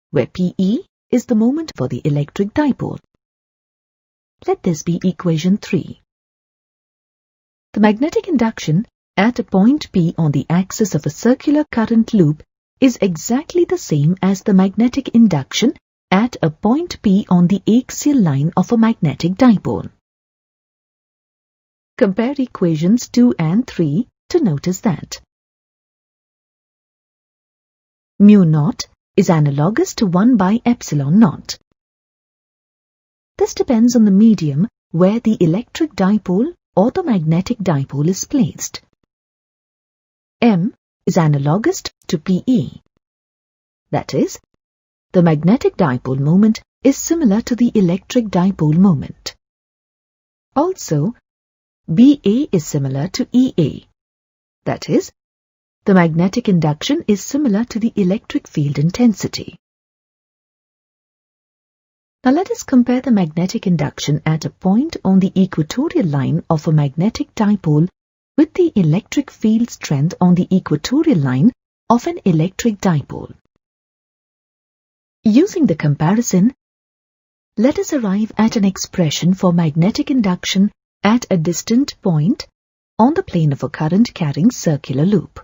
where PE is the moment for the electric dipole. Let this be equation 3. The magnetic induction at a point P on the axis of a circular current loop is exactly the same as the magnetic induction at a point P on the axial line of a magnetic dipole. Compare equations 2 and 3 to notice that mu naught is analogous to 1 by epsilon naught. This depends on the medium where the electric dipole or the magnetic dipole is placed. M is analogous to PE. That is, the magnetic dipole moment is similar to the electric dipole moment. Also, BA is similar to EA. That is, the magnetic induction is similar to the electric field intensity. Now let us compare the magnetic induction at a point on the equatorial line of a magnetic dipole with the electric field strength on the equatorial line of an electric dipole. Using the comparison, let us arrive at an expression for magnetic induction at a distant point on the plane of a current-carrying circular loop.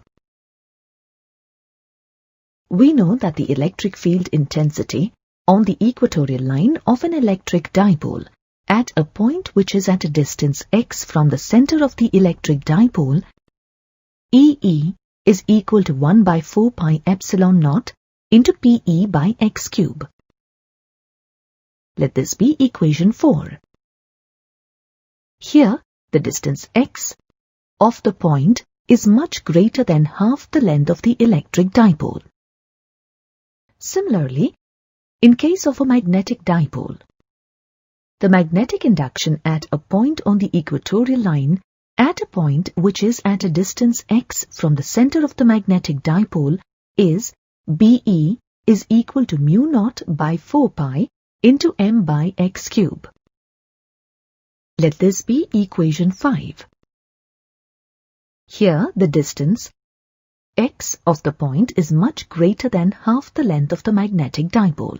We know that the electric field intensity on the equatorial line of an electric dipole at a point which is at a distance x from the center of the electric dipole, EE, is equal to 1 by 4 pi epsilon naught into PE by x cube. Let this be equation 4. Here, the distance x of the point is much greater than half the length of the electric dipole. Similarly, in case of a magnetic dipole, the magnetic induction at a point on the equatorial line at a point which is at a distance x from the center of the magnetic dipole is BE is equal to mu naught by 4 pi into M by x cube. Let this be equation 5. Here, the distance x of the point is much greater than half the length of the magnetic dipole.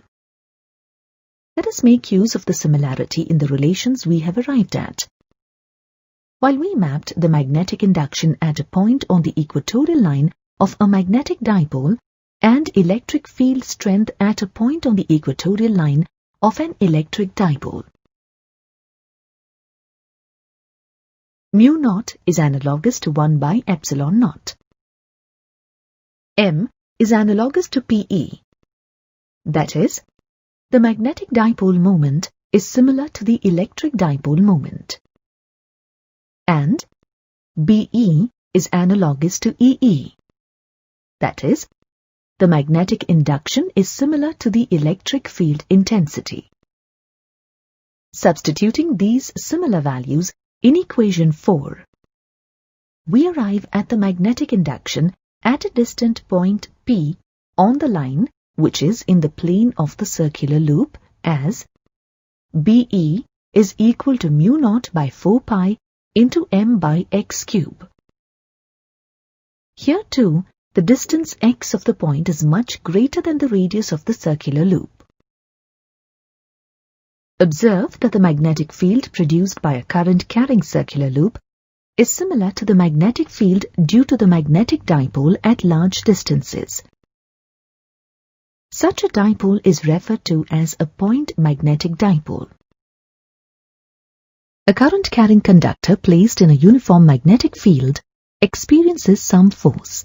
Let us make use of the similarity in the relations we have arrived at. While we mapped the magnetic induction at a point on the equatorial line of a magnetic dipole and electric field strength at a point on the equatorial line of an electric dipole, mu naught is analogous to 1 by epsilon naught. M is analogous to PE. That is, the magnetic dipole moment is similar to the electric dipole moment. and BE is analogous to EE. That is, the magnetic induction is similar to the electric field intensity. Substituting these similar values in equation 4, we arrive at the magnetic induction at a distant point P on the line which is in the plane of the circular loop as BE is equal to mu naught by 4 pi into m by x cube. Here too, the distance x of the point is much greater than the radius of the circular loop. Observe that the magnetic field produced by a current-carrying circular loop is similar to the magnetic field due to the magnetic dipole at large distances. Such a dipole is referred to as a point magnetic dipole. A current-carrying conductor placed in a uniform magnetic field experiences some force.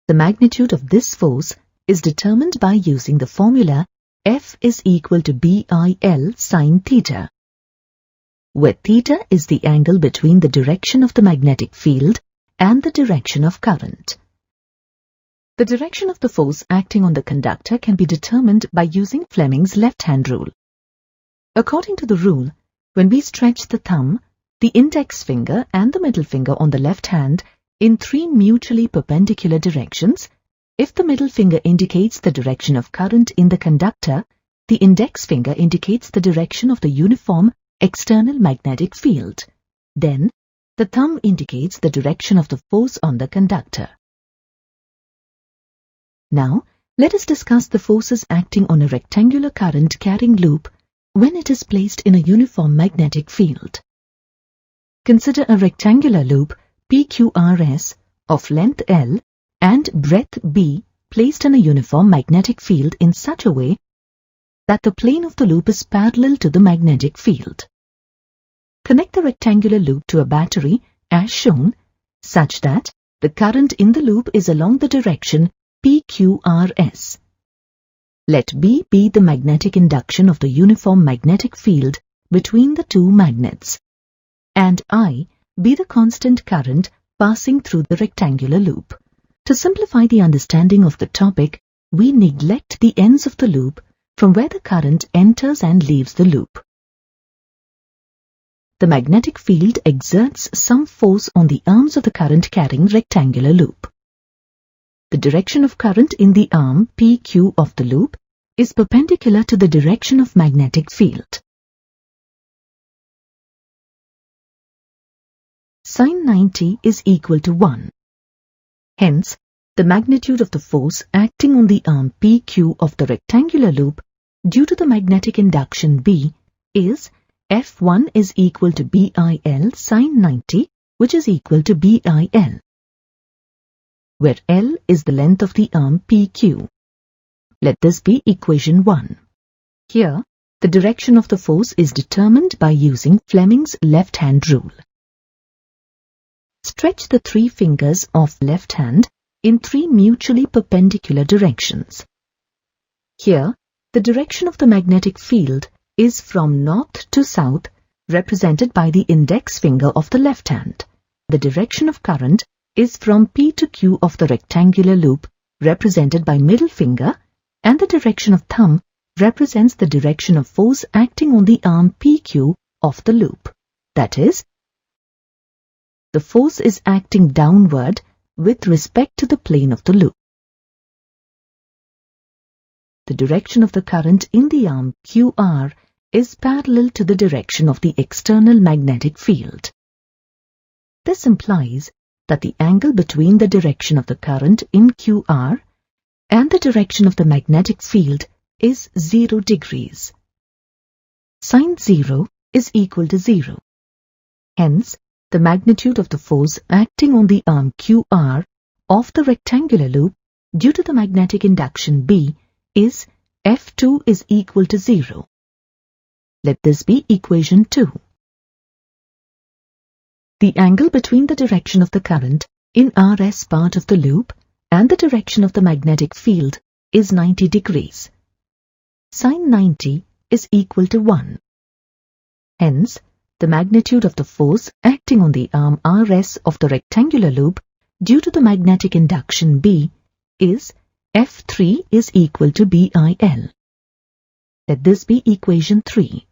The magnitude of this force is determined by using the formula F is equal to BIL sin theta, where theta is the angle between the direction of the magnetic field and the direction of current. The direction of the force acting on the conductor can be determined by using Fleming's left-hand rule. According to the rule, when we stretch the thumb, the index finger and the middle finger on the left hand in 3 mutually perpendicular directions, if the middle finger indicates the direction of current in the conductor, the index finger indicates the direction of the uniform external magnetic field. Then, the thumb indicates the direction of the force on the conductor. Now, let us discuss the forces acting on a rectangular current-carrying loop when it is placed in a uniform magnetic field. Consider a rectangular loop PQRS of length L and breadth B placed in a uniform magnetic field in such a way that the plane of the loop is parallel to the magnetic field. Connect the rectangular loop to a battery as shown, such that the current in the loop is along the direction PQRS. Let B be the magnetic induction of the uniform magnetic field between the two magnets, and I be the constant current passing through the rectangular loop. To simplify the understanding of the topic, we neglect the ends of the loop from where the current enters and leaves the loop. The magnetic field exerts some force on the arms of the current-carrying rectangular loop. The direction of current in the arm PQ of the loop is perpendicular to the direction of magnetic field. Sin 90 is equal to 1. Hence, the magnitude of the force acting on the arm PQ of the rectangular loop due to the magnetic induction B is F1 is equal to BIL sin 90, which is equal to BIL, where L is the length of the arm PQ. Let this be equation 1. Here, the direction of the force is determined by using Fleming's left-hand rule. Stretch the 3 fingers of left hand in 3 mutually perpendicular directions. Here, the direction of the magnetic field is from north to south, represented by the index finger of the left hand. The direction of current is from P to Q of the rectangular loop, represented by middle finger, and the direction of thumb represents the direction of force acting on the arm PQ of the loop. That is, the force is acting downward with respect to the plane of the loop. The direction of the current in the arm QR is parallel to the direction of the external magnetic field. This implies that the angle between the direction of the current in QR and the direction of the magnetic field is 0 degrees. Sin 0 is equal to 0. Hence, the magnitude of the force acting on the arm QR of the rectangular loop due to the magnetic induction B is F2 is equal to 0. Let this be equation 2. The angle between the direction of the current in RS part of the loop and the direction of the magnetic field is 90 degrees. Sin 90 is equal to 1. Hence, the magnitude of the force acting on the arm RS of the rectangular loop due to the magnetic induction B is F3 is equal to BIL. Let this be equation 3.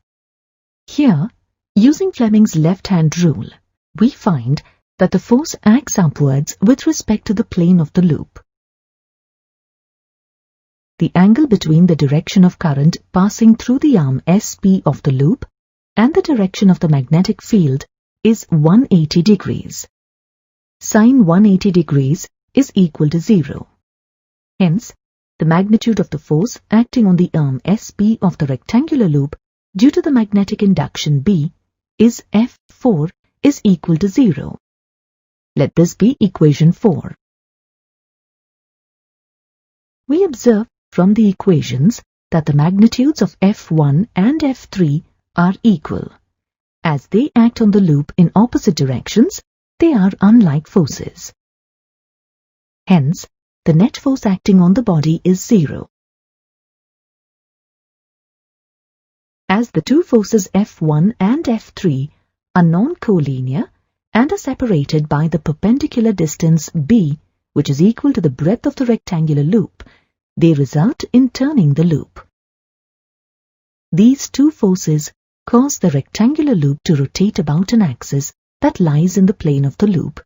Here, using Fleming's left-hand rule, we find that the force acts upwards with respect to the plane of the loop. The angle between the direction of current passing through the arm SP of the loop and the direction of the magnetic field is 180 degrees. Sin 180 degrees is equal to 0. Hence, the magnitude of the force acting on the arm SP of the rectangular loop due to the magnetic induction B is F4 is equal to 0. Let this be equation 4. We observe from the equations that the magnitudes of F1 and F3 are equal. As they act on the loop in opposite directions, they are unlike forces. Hence, the net force acting on the body is 0. As the two forces F1 and F3 are non-collinear and are separated by the perpendicular distance B, which is equal to the breadth of the rectangular loop, they result in turning the loop. These two forces cause the rectangular loop to rotate about an axis that lies in the plane of the loop,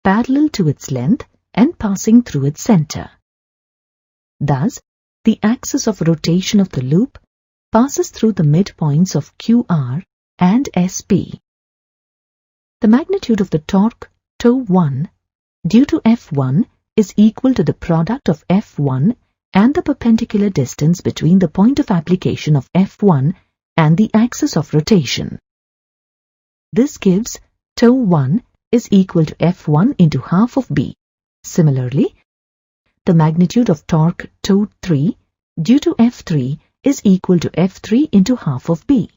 parallel to its length and passing through its center. Thus, the axis of rotation of the loop passes through the midpoints of QR and SP. The magnitude of the torque τ1 due to F1 is equal to the product of F1 and the perpendicular distance between the point of application of F1 and the axis of rotation. This gives τ1 is equal to F1 into half of B. Similarly, the magnitude of torque τ3 due to F3 is equal to F3 into half of B.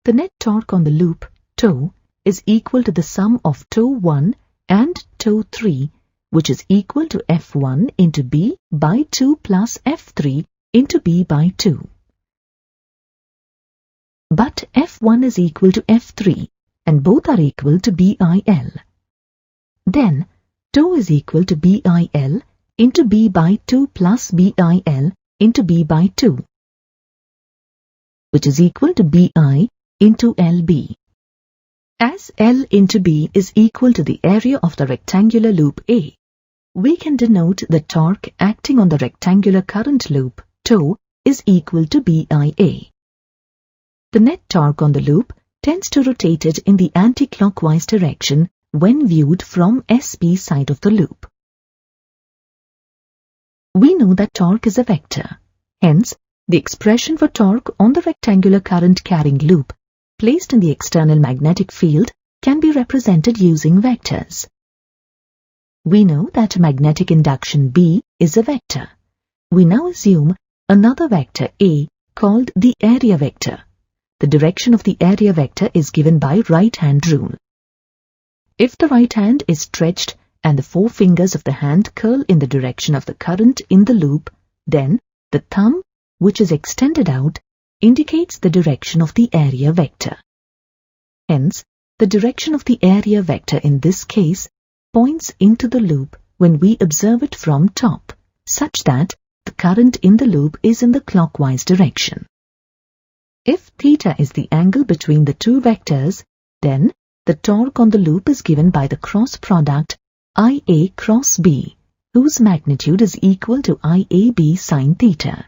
The net torque on the loop τ is equal to the sum of τ1 and τ3, which is equal to F1 into B by 2 plus F3 into B by 2. But F1 is equal to F3 and both are equal to BIL. Then, τ is equal to BIL into B by 2 plus BIL into B by 2, which is equal to BI into LB. As L into B is equal to the area of the rectangular loop A, we can denote the torque acting on the rectangular current loop τ is equal to BIA. The net torque on the loop tends to rotate it in the anti-clockwise direction when viewed from SP side of the loop. We know that torque is a vector. Hence, the expression for torque on the rectangular current-carrying loop placed in the external magnetic field can be represented using vectors. We know that magnetic induction B is a vector. We now assume another vector A called the area vector. The direction of the area vector is given by right-hand rule. If the right hand is stretched and the four fingers of the hand curl in the direction of the current in the loop, then the thumb, which is extended out, indicates the direction of the area vector. Hence, the direction of the area vector in this case points into the loop when we observe it from top, such that the current in the loop is in the clockwise direction. If theta is the angle between the two vectors, then the torque on the loop is given by the cross product IA cross B, whose magnitude is equal to IAB sin theta.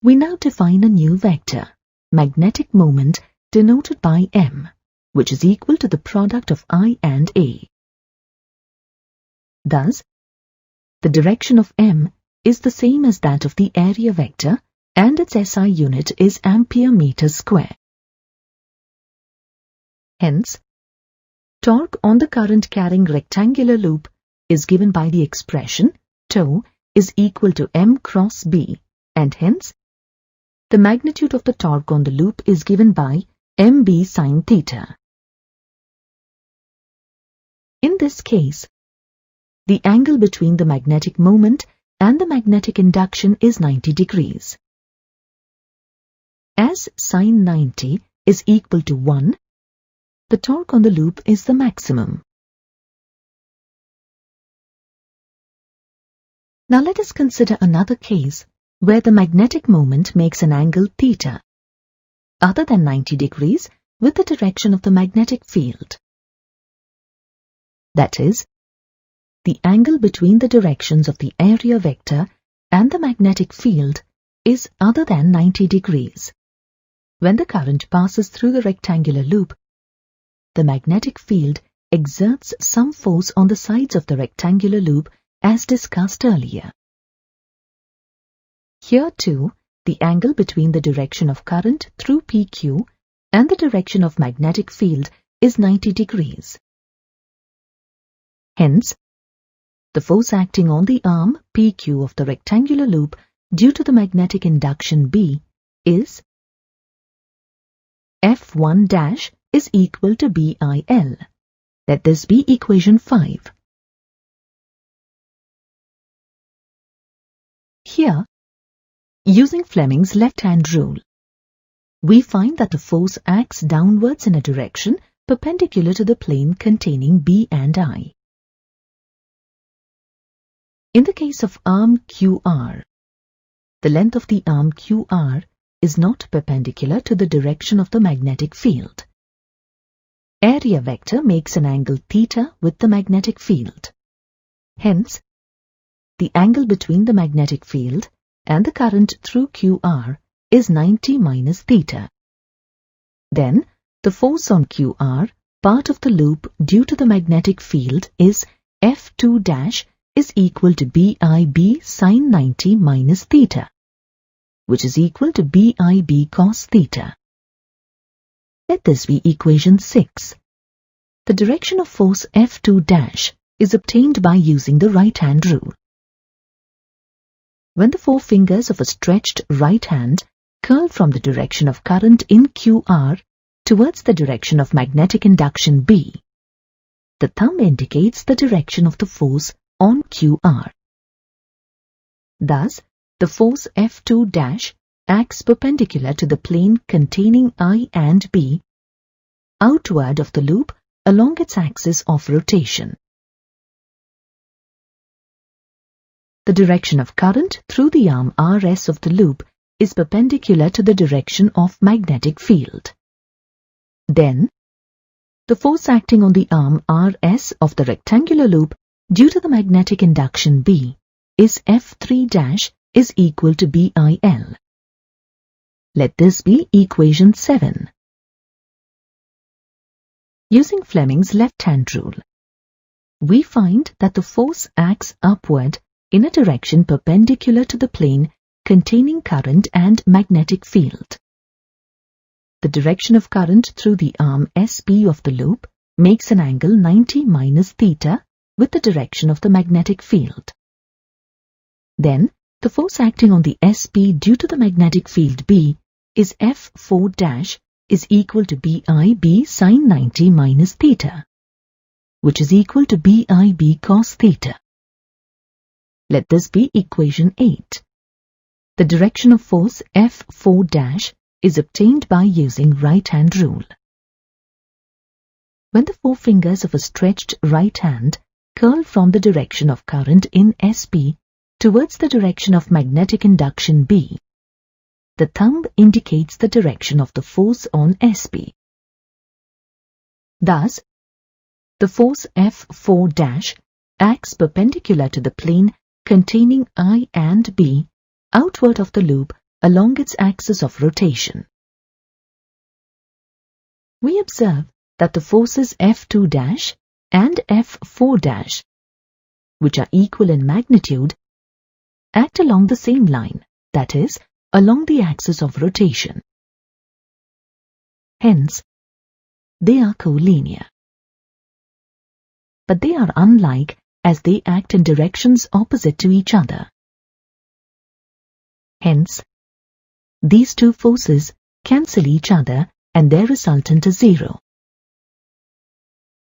We now define a new vector, magnetic moment, denoted by M, which is equal to the product of I and A. Thus, the direction of M is the same as that of the area vector and its SI unit is ampere meter square. Hence, torque on the current-carrying rectangular loop is given by the expression τ is equal to M cross B, and hence, the magnitude of the torque on the loop is given by MB sin theta. In this case, the angle between the magnetic moment and the magnetic induction is 90 degrees. As sin 90 is equal to 1, the torque on the loop is the maximum. Now let us consider another case where the magnetic moment makes an angle theta other than 90 degrees with the direction of the magnetic field. That is, the angle between the directions of the area vector and the magnetic field is other than 90 degrees. When the current passes through the rectangular loop, the magnetic field exerts some force on the sides of the rectangular loop as discussed earlier. Here too, the angle between the direction of current through PQ and the direction of magnetic field is 90 degrees. Hence, the force acting on the arm PQ of the rectangular loop due to the magnetic induction B is F1' is equal to BIL. Let this be equation 5. Here, using Fleming's left-hand rule, we find that the force acts downwards in a direction perpendicular to the plane containing B and I. In the case of arm QR, the length of the arm QR is not perpendicular to the direction of the magnetic field. Area vector makes an angle theta with the magnetic field. Hence, the angle between the magnetic field and the current through QR is 90 minus theta. Then, the force on QR, part of the loop due to the magnetic field, is F2' is equal to BIB sin 90 minus theta, which is equal to BIB cos theta. Let this be equation 6. The direction of force F2' is obtained by using the right-hand rule. When the four fingers of a stretched right hand curl from the direction of current in QR towards the direction of magnetic induction B, the thumb indicates the direction of the force on QR. Thus, the force F2' acts perpendicular to the plane containing I and B, outward of the loop along its axis of rotation. The direction of current through the arm RS of the loop is perpendicular to the direction of magnetic field. Then, the force acting on the arm RS of the rectangular loop due to the magnetic induction B is F3' is equal to BIL. Let this be equation 7. Using Fleming's left-hand rule, we find that the force acts upward in a direction perpendicular to the plane containing current and magnetic field. The direction of current through the arm SP of the loop makes an angle 90 minus theta with the direction of the magnetic field. Then, the force acting on the SP due to the magnetic field B is F4' is equal to BIB sin 90 minus theta, which is equal to BIB cos theta. Let this be equation 8. The direction of force F4' is obtained by using right-hand rule. When the four fingers of a stretched right hand curl from the direction of current in SP towards the direction of magnetic induction B, the thumb indicates the direction of the force on SP. Thus, the force F4' acts perpendicular to the plane containing I and B outward of the loop along its axis of rotation. We observe that the forces F2' and F4', which are equal in magnitude, act along the same line, that is, along the axis of rotation. Hence, they are collinear. But they are unlike as they act in directions opposite to each other. Hence, these two forces cancel each other and their resultant is 0.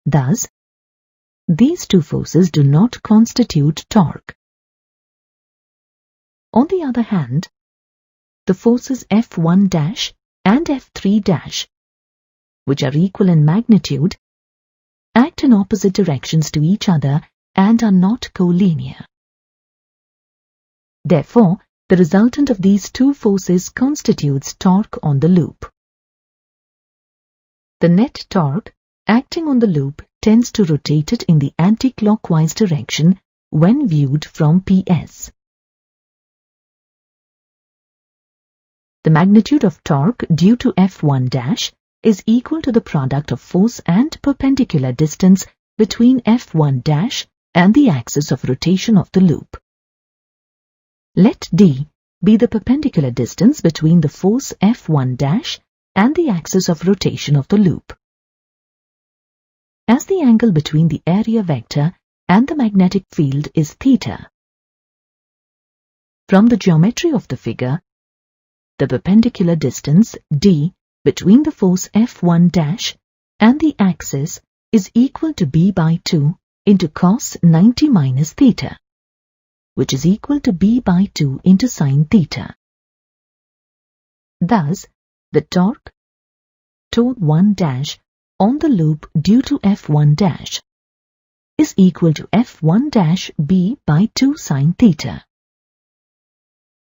Thus, these two forces do not constitute torque. On the other hand, the forces F1' and F3', which are equal in magnitude, act in opposite directions to each other and are not collinear. Therefore, the resultant of these two forces constitutes torque on the loop. The net torque acting on the loop tends to rotate it in the anti-clockwise direction when viewed from PS. The magnitude of torque due to F1' is equal to the product of force and perpendicular distance between F1' and the axis of rotation of the loop. Let D be the perpendicular distance between the force F1' and the axis of rotation of the loop. As the angle between the area vector and the magnetic field is theta, from the geometry of the figure, the perpendicular distance D between the force F1' and the axis is equal to B by 2 into cos 90 minus theta, which is equal to B by 2 into sin theta. Thus, the torque T1' on the loop due to F1' is equal to F1' B by 2 sin theta.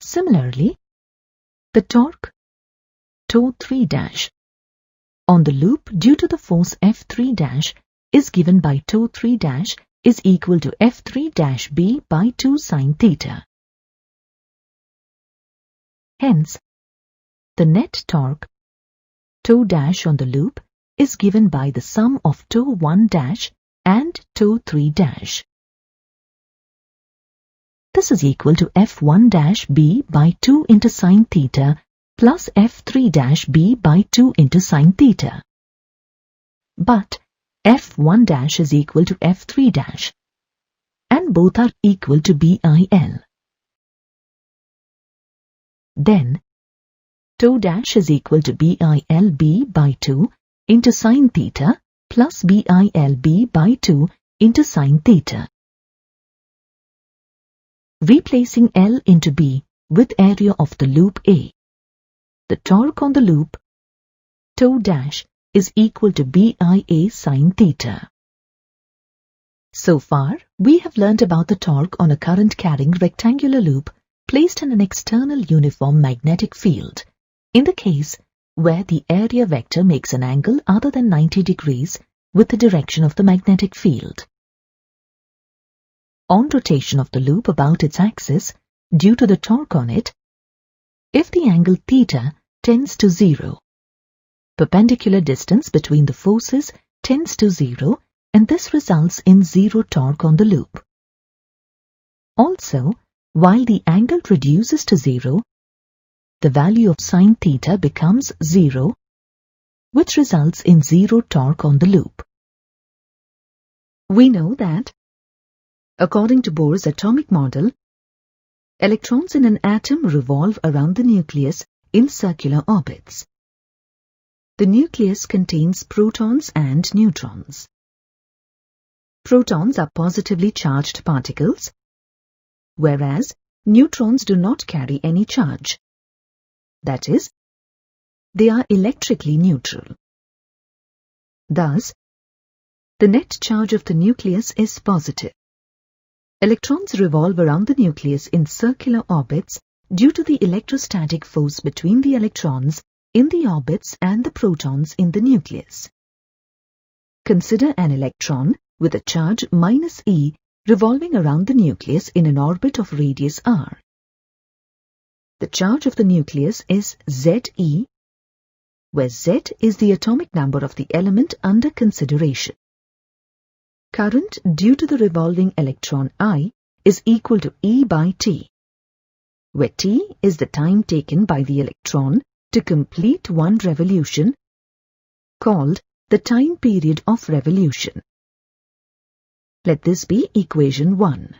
Similarly, the torque T3' on the loop due to the force F3' is given by T3' is equal to F3' B by 2 sin theta. Hence, the net torque T' on the loop is given by the sum of T1' and T3'. This is equal to F1' B by 2 into sin theta plus F3' B by 2 into sin theta. But F1' is equal to F3', and both are equal to BIL. Then, T' is equal to BIL B by 2 into sin theta plus BIL B by 2 into sin theta. Replacing L into B with area of the loop A, the torque on the loop T' is equal to BIA sin theta. So far, we have learnt about the torque on a current-carrying rectangular loop placed in an external uniform magnetic field, in the case where the area vector makes an angle other than 90 degrees with the direction of the magnetic field. On rotation of the loop about its axis, due to the torque on it, if the angle theta tends to 0, perpendicular distance between the forces tends to 0, and this results in 0 torque on the loop. Also, while the angle reduces to 0, the value of sin theta becomes 0, which results in 0 torque on the loop. We know that, according to Bohr's atomic model, electrons in an atom revolve around the nucleus in circular orbits. The nucleus contains protons and neutrons. Protons are positively charged particles, whereas neutrons do not carry any charge. That is, they are electrically neutral. Thus, the net charge of the nucleus is positive. Electrons revolve around the nucleus in circular orbits due to the electrostatic force between the electrons in the orbits and the protons in the nucleus. Consider an electron with a charge -e revolving around the nucleus in an orbit of radius r. The charge of the nucleus is Ze, where Z is the atomic number of the element under consideration. Current due to the revolving electron I is equal to E by T, where T is the time taken by the electron to complete one revolution, called the time period of revolution. Let this be equation 1.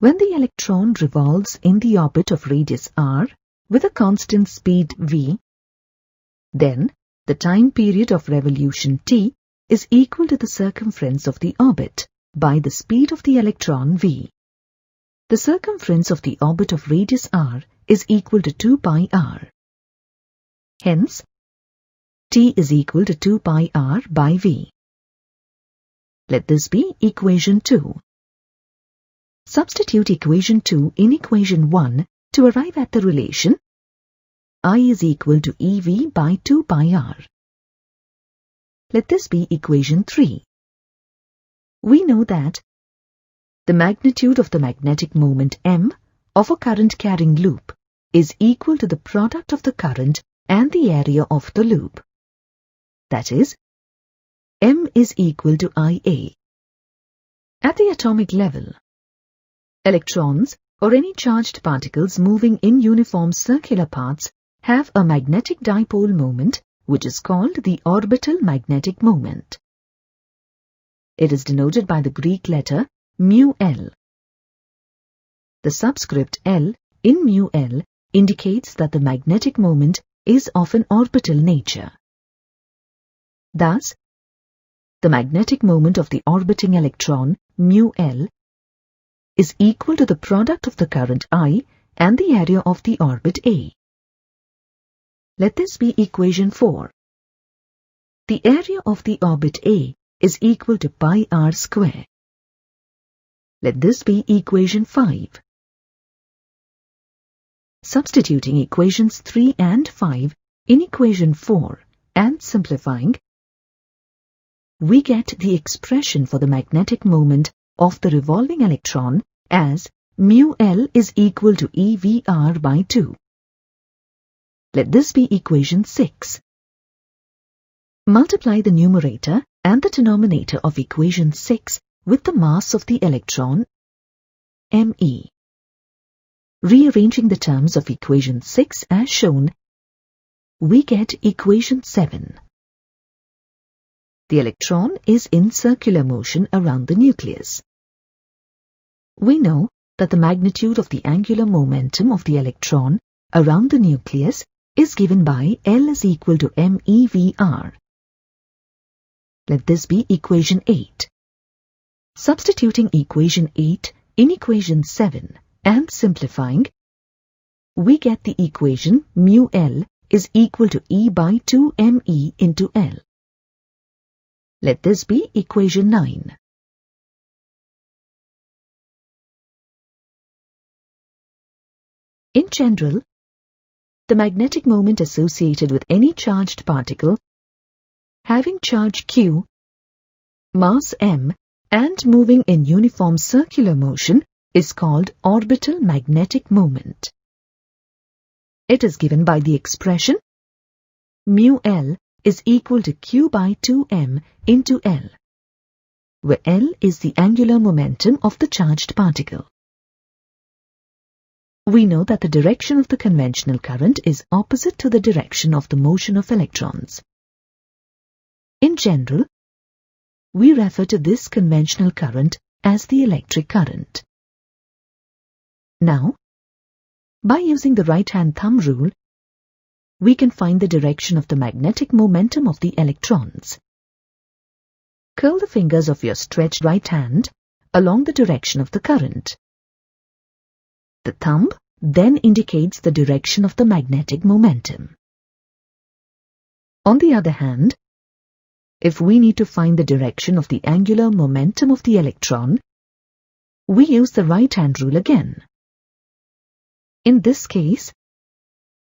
When the electron revolves in the orbit of radius r with a constant speed v, then the time period of revolution t is equal to the circumference of the orbit by the speed of the electron v. The circumference of the orbit of radius r is equal to 2 pi r. Hence, T is equal to 2 pi r by V. Let this be equation 2. Substitute equation 2 in equation 1 to arrive at the relation I is equal to EV by 2 pi r. Let this be equation 3. We know that the magnitude of the magnetic moment M of a current-carrying loop is equal to the product of the current and the area of the loop. That is, M is equal to IA. At the atomic level, electrons or any charged particles moving in uniform circular paths have a magnetic dipole moment which is called the orbital magnetic moment. It is denoted by the Greek letter μL. The subscript L in μL indicates that the magnetic moment is of an orbital nature. Thus, the magnetic moment of the orbiting electron, μL, is equal to the product of the current I and the area of the orbit A. Let this be equation 4. The area of the orbit A is equal to pi r square. Let this be equation 5. Substituting equations 3 and 5 in equation 4 and simplifying, we get the expression for the magnetic moment of the revolving electron as μL is equal to EVR by 2. Let this be equation 6. Multiply the numerator and the denominator of equation 6 with the mass of the electron, ME. Rearranging the terms of equation 6 as shown, we get equation 7. The electron is in circular motion around the nucleus. We know that the magnitude of the angular momentum of the electron around the nucleus is given by L is equal to mEVR. Let this be equation 8. Substituting equation 8 in equation 7 and simplifying, we get the equation μL is equal to E by 2 ME into L. Let this be equation 9. In general, the magnetic moment associated with any charged particle having charge Q, mass m, and moving in uniform circular motion is called orbital magnetic moment. It is given by the expression μL is equal to Q by 2m into L, where L is the angular momentum of the charged particle. We know that the direction of the conventional current is opposite to the direction of the motion of electrons. In general, we refer to this conventional current as the electric current. Now, by using the right-hand thumb rule, we can find the direction of the magnetic momentum of the electrons. Curl the fingers of your stretched right hand along the direction of the current. The thumb then indicates the direction of the magnetic momentum. On the other hand, if we need to find the direction of the angular momentum of the electron, we use the right-hand rule again. In this case,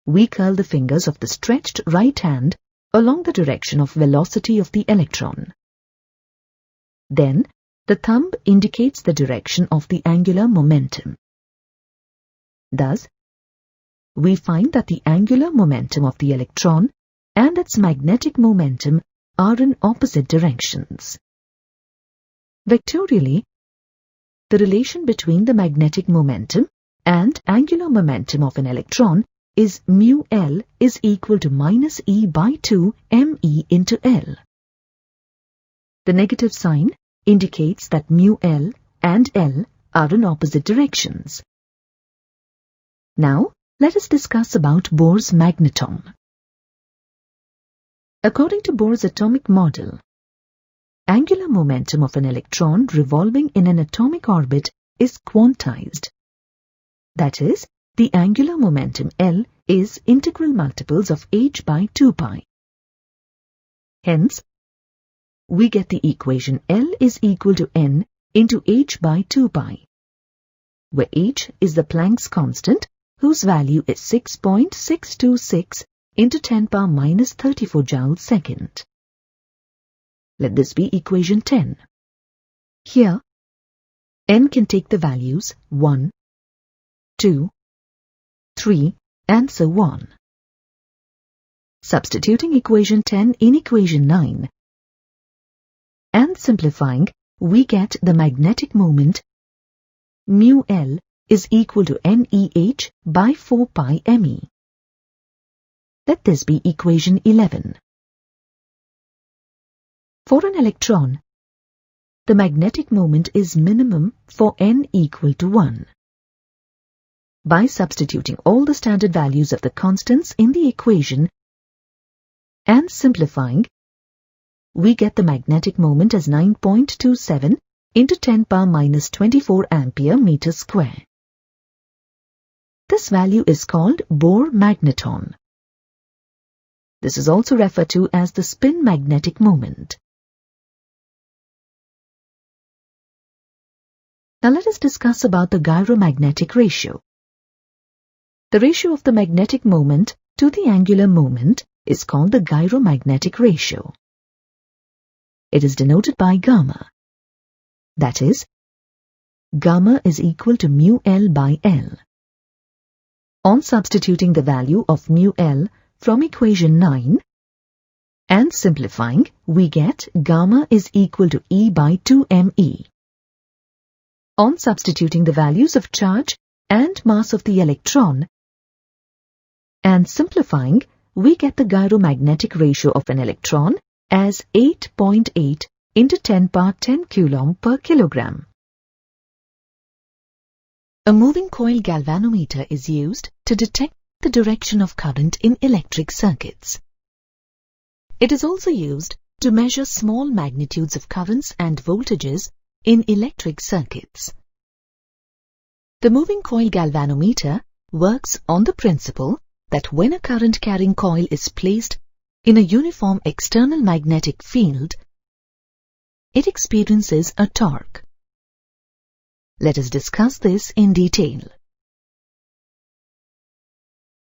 we curl the fingers of the stretched right hand along the direction of velocity of the electron. Then, the thumb indicates the direction of the angular momentum. Thus, we find that the angular momentum of the electron and its magnetic momentum are in opposite directions. Vectorially, the relation between the magnetic momentum and angular momentum of an electron is μL is equal to minus E by 2 ME into L. The negative sign indicates that μL and L are in opposite directions. Now, let us discuss about Bohr's magneton. According to Bohr's atomic model, angular momentum of an electron revolving in an atomic orbit is quantized. That is, the angular momentum L is integral multiples of h by 2 pi. Hence, we get the equation L is equal to n into h by 2 pi, where h is the Planck's constant, whose value is 6.626 into 10 power minus 34 joules second. Let this be equation 10. Here, n can take the values 1, 2, 3, and so on. Substituting equation 10 in equation 9 and simplifying, we get the magnetic moment mu L is equal to NEH by 4 pi ME. Let this be equation 11. For an electron, the magnetic moment is minimum for n equal to 1. By substituting all the standard values of the constants in the equation and simplifying, we get the magnetic moment as 9.27 into 10 power minus 24 ampere meter square. This value is called Bohr magneton. This is also referred to as the spin magnetic moment. Now let us discuss about the gyromagnetic ratio. The ratio of the magnetic moment to the angular moment is called the gyromagnetic ratio. It is denoted by gamma. That is, gamma is equal to mu L by L. On substituting the value of mu L from equation 9 and simplifying, we get gamma is equal to E by 2me. On substituting the values of charge and mass of the electron and simplifying, we get the gyromagnetic ratio of an electron as 8.8 into 10 power 10 coulomb per kilogram. A moving coil galvanometer is used to detect the direction of current in electric circuits. It is also used to measure small magnitudes of currents and voltages in electric circuits. The moving coil galvanometer works on the principle that when a current-carrying coil is placed in a uniform external magnetic field, it experiences a torque. Let us discuss this in detail.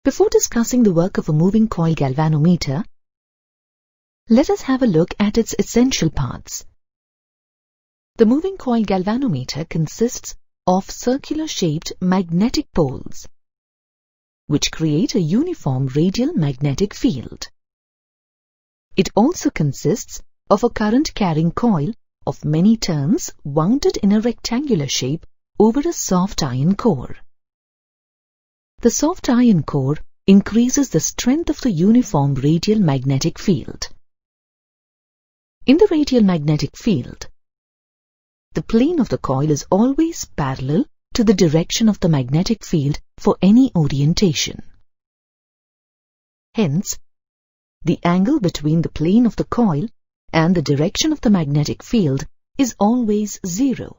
Before discussing the work of a moving coil galvanometer, let us have a look at its essential parts. The moving coil galvanometer consists of circular-shaped magnetic poles, which create a uniform radial magnetic field. It also consists of a current-carrying coil of many turns wounded in a rectangular shape over a soft iron core. The soft iron core increases the strength of the uniform radial magnetic field. In the radial magnetic field, the plane of the coil is always parallel to the direction of the magnetic field for any orientation. Hence, the angle between the plane of the coil and the direction of the magnetic field is always 0.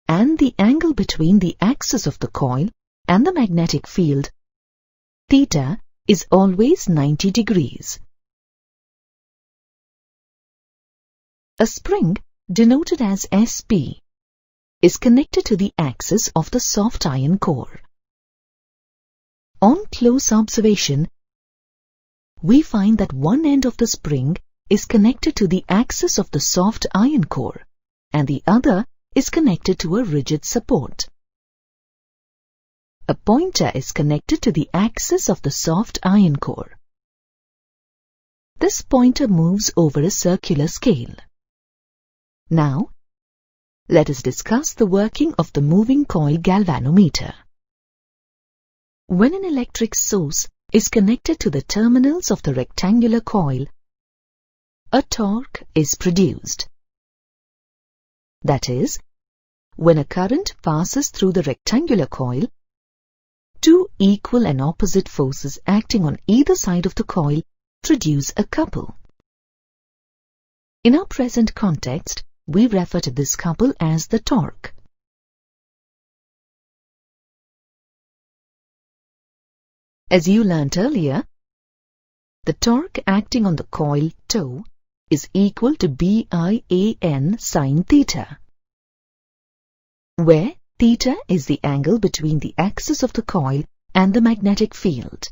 And the angle between the axis of the coil and the magnetic field, theta, is always 90 degrees. A spring, denoted as SP, is connected to the axis of the soft iron core. On close observation, we find that one end of the spring is connected to the axis of the soft iron core, and the other is connected to a rigid support. A pointer is connected to the axis of the soft iron core. This pointer moves over a circular scale. Now, let us discuss the working of the moving coil galvanometer. When an electric source is connected to the terminals of the rectangular coil, a torque is produced. That is, when a current passes through the rectangular coil, two equal and opposite forces acting on either side of the coil produce a couple. In our present context, we refer to this couple as the torque. As you learnt earlier, the torque acting on the coil toe is equal to BIAN sin theta, where theta is the angle between the axis of the coil and the magnetic field.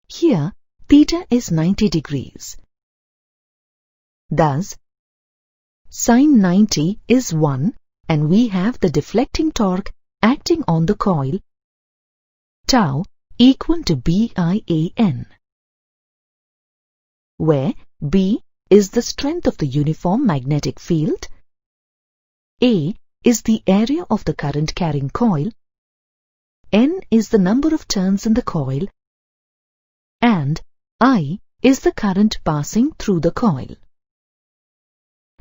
Here, theta is 90 degrees. Thus, sin 90 is 1, and we have the deflecting torque acting on the coil, tau, equal to BIAN, where B is the strength of the uniform magnetic field, A is the area of the current carrying coil, N is the number of turns in the coil, and I is the current passing through the coil.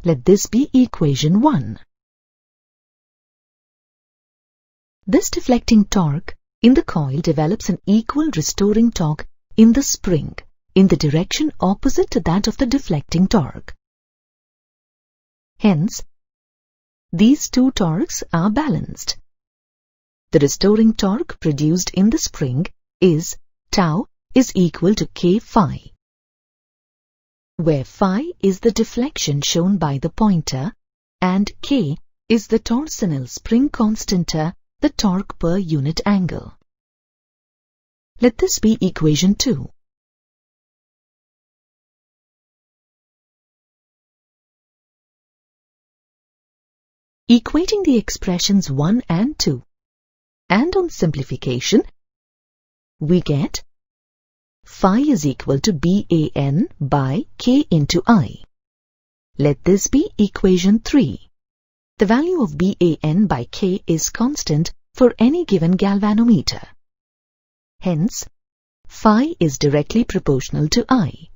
Let this be equation 1. This deflecting torque in the coil develops an equal restoring torque in the spring in the direction opposite to that of the deflecting torque. Hence, these two torques are balanced. The restoring torque produced in the spring is tau is equal to k phi, where phi is the deflection shown by the pointer and k is the torsional spring constanter, the torque per unit angle. Let this be equation 2. Equating the expressions 1 and 2, and on simplification, we get phi is equal to BAN by K into I. Let this be equation 3. The value of BAN by K is constant for any given galvanometer. Hence, phi is directly proportional to I.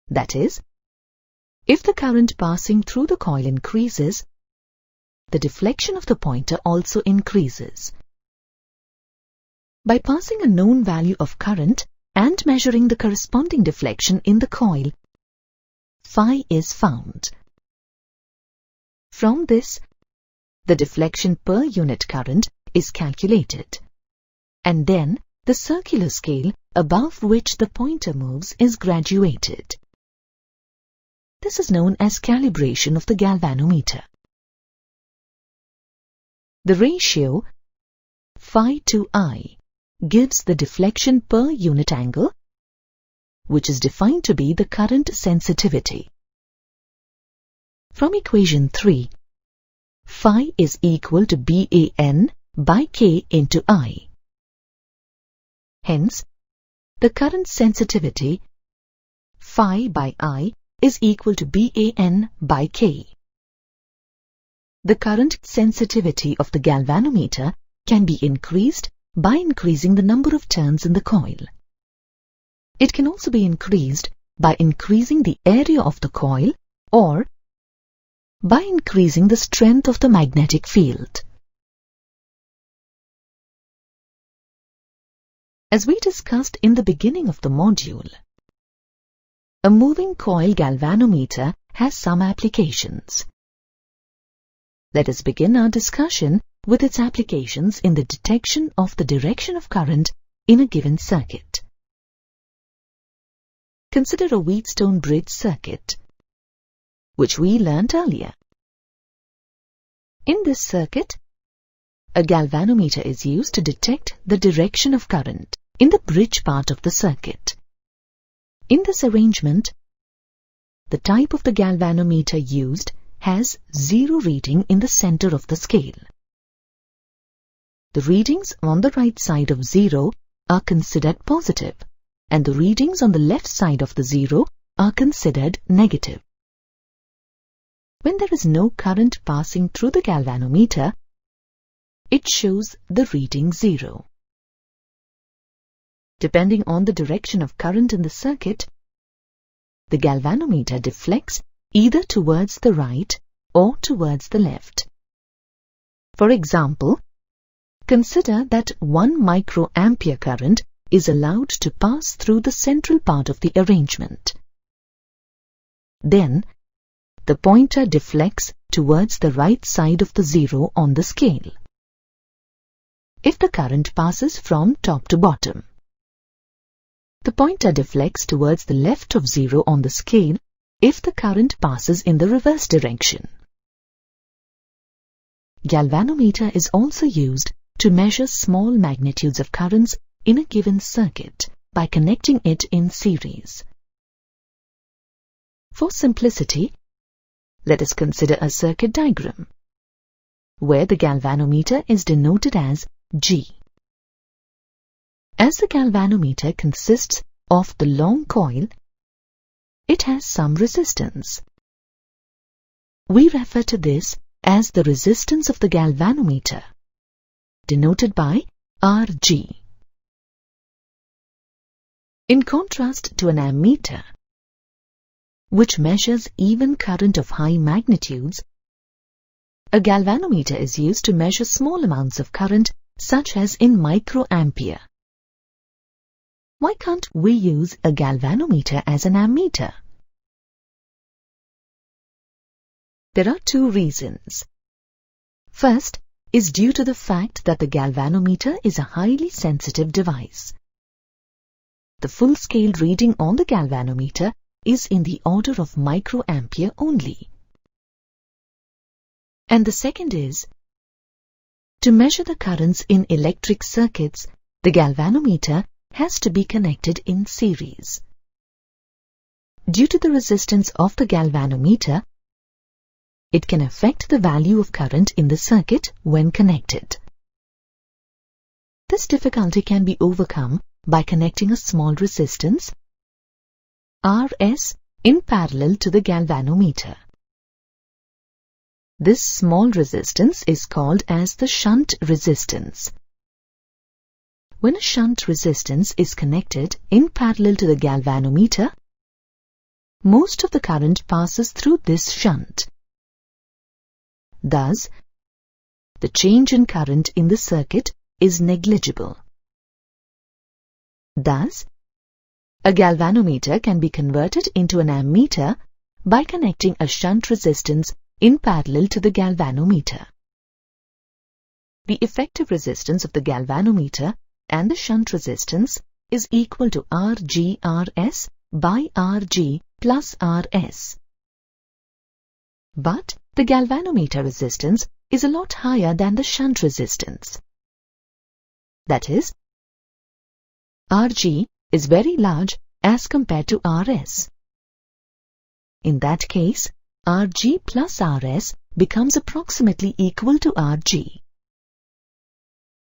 That is, if the current passing through the coil increases, the deflection of the pointer also increases. By passing a known value of current and measuring the corresponding deflection in the coil, phi is found. From this, the deflection per unit current is calculated, and then the circular scale above which the pointer moves is graduated. This is known as calibration of the galvanometer. The ratio phi to I gives the deflection per unit angle, which is defined to be the current sensitivity. From equation 3, phi is equal to BAN by K into I. Hence, the current sensitivity phi by I is equal to BAN by K. The current sensitivity of the galvanometer can be increased by increasing the number of turns in the coil. It can also be increased by increasing the area of the coil or by increasing the strength of the magnetic field. As we discussed in the beginning of the module, a moving coil galvanometer has some applications. Let us begin our discussion with its applications in the detection of the direction of current in a given circuit. Consider a Wheatstone bridge circuit, which we learnt earlier. In this circuit, a galvanometer is used to detect the direction of current in the bridge part of the circuit. In this arrangement, the type of the galvanometer used has 0 reading in the center of the scale. The readings on the right side of 0 are considered positive, and the readings on the left side of the 0 are considered negative. When there is no current passing through the galvanometer, it shows the reading 0. Depending on the direction of current in the circuit, the galvanometer deflects either towards the right or towards the left. For example, consider that 1 microampere current is allowed to pass through the central part of the arrangement. Then, the pointer deflects towards the right side of the 0 on the scale. if the current passes from top to bottom. The pointer deflects towards the left of 0 on the scale if the current passes in the reverse direction. Galvanometer is also used to measure small magnitudes of currents in a given circuit by connecting it in series. For simplicity, let us consider a circuit diagram where the galvanometer is denoted as G. As the galvanometer consists of the long coil, it has some resistance. We refer to this as the resistance of the galvanometer, denoted by Rg. In contrast to an ammeter, which measures even current of high magnitudes, a galvanometer is used to measure small amounts of current, such as in microampere. Why can't we use a galvanometer as an ammeter? There are two reasons. First is due to the fact that the galvanometer is a highly sensitive device. The full-scale reading on the galvanometer is in the order of microampere only. And the second is, to measure the currents in electric circuits, the galvanometer has to be connected in series. Due to the resistance of the galvanometer, it can affect the value of current in the circuit when connected. This difficulty can be overcome by connecting a small resistance, Rs, in parallel to the galvanometer. This small resistance is called as the shunt resistance. When a shunt resistance is connected in parallel to the galvanometer, most of the current passes through this shunt. Thus, the change in current in the circuit is negligible. Thus, a galvanometer can be converted into an ammeter by connecting a shunt resistance in parallel to the galvanometer. The effective resistance of the galvanometer and the shunt resistance is equal to Rg/Rs by Rg plus Rs. But the galvanometer resistance is a lot higher than the shunt resistance. That is, Rg is very large as compared to Rs. In that case, Rg plus Rs becomes approximately equal to Rg.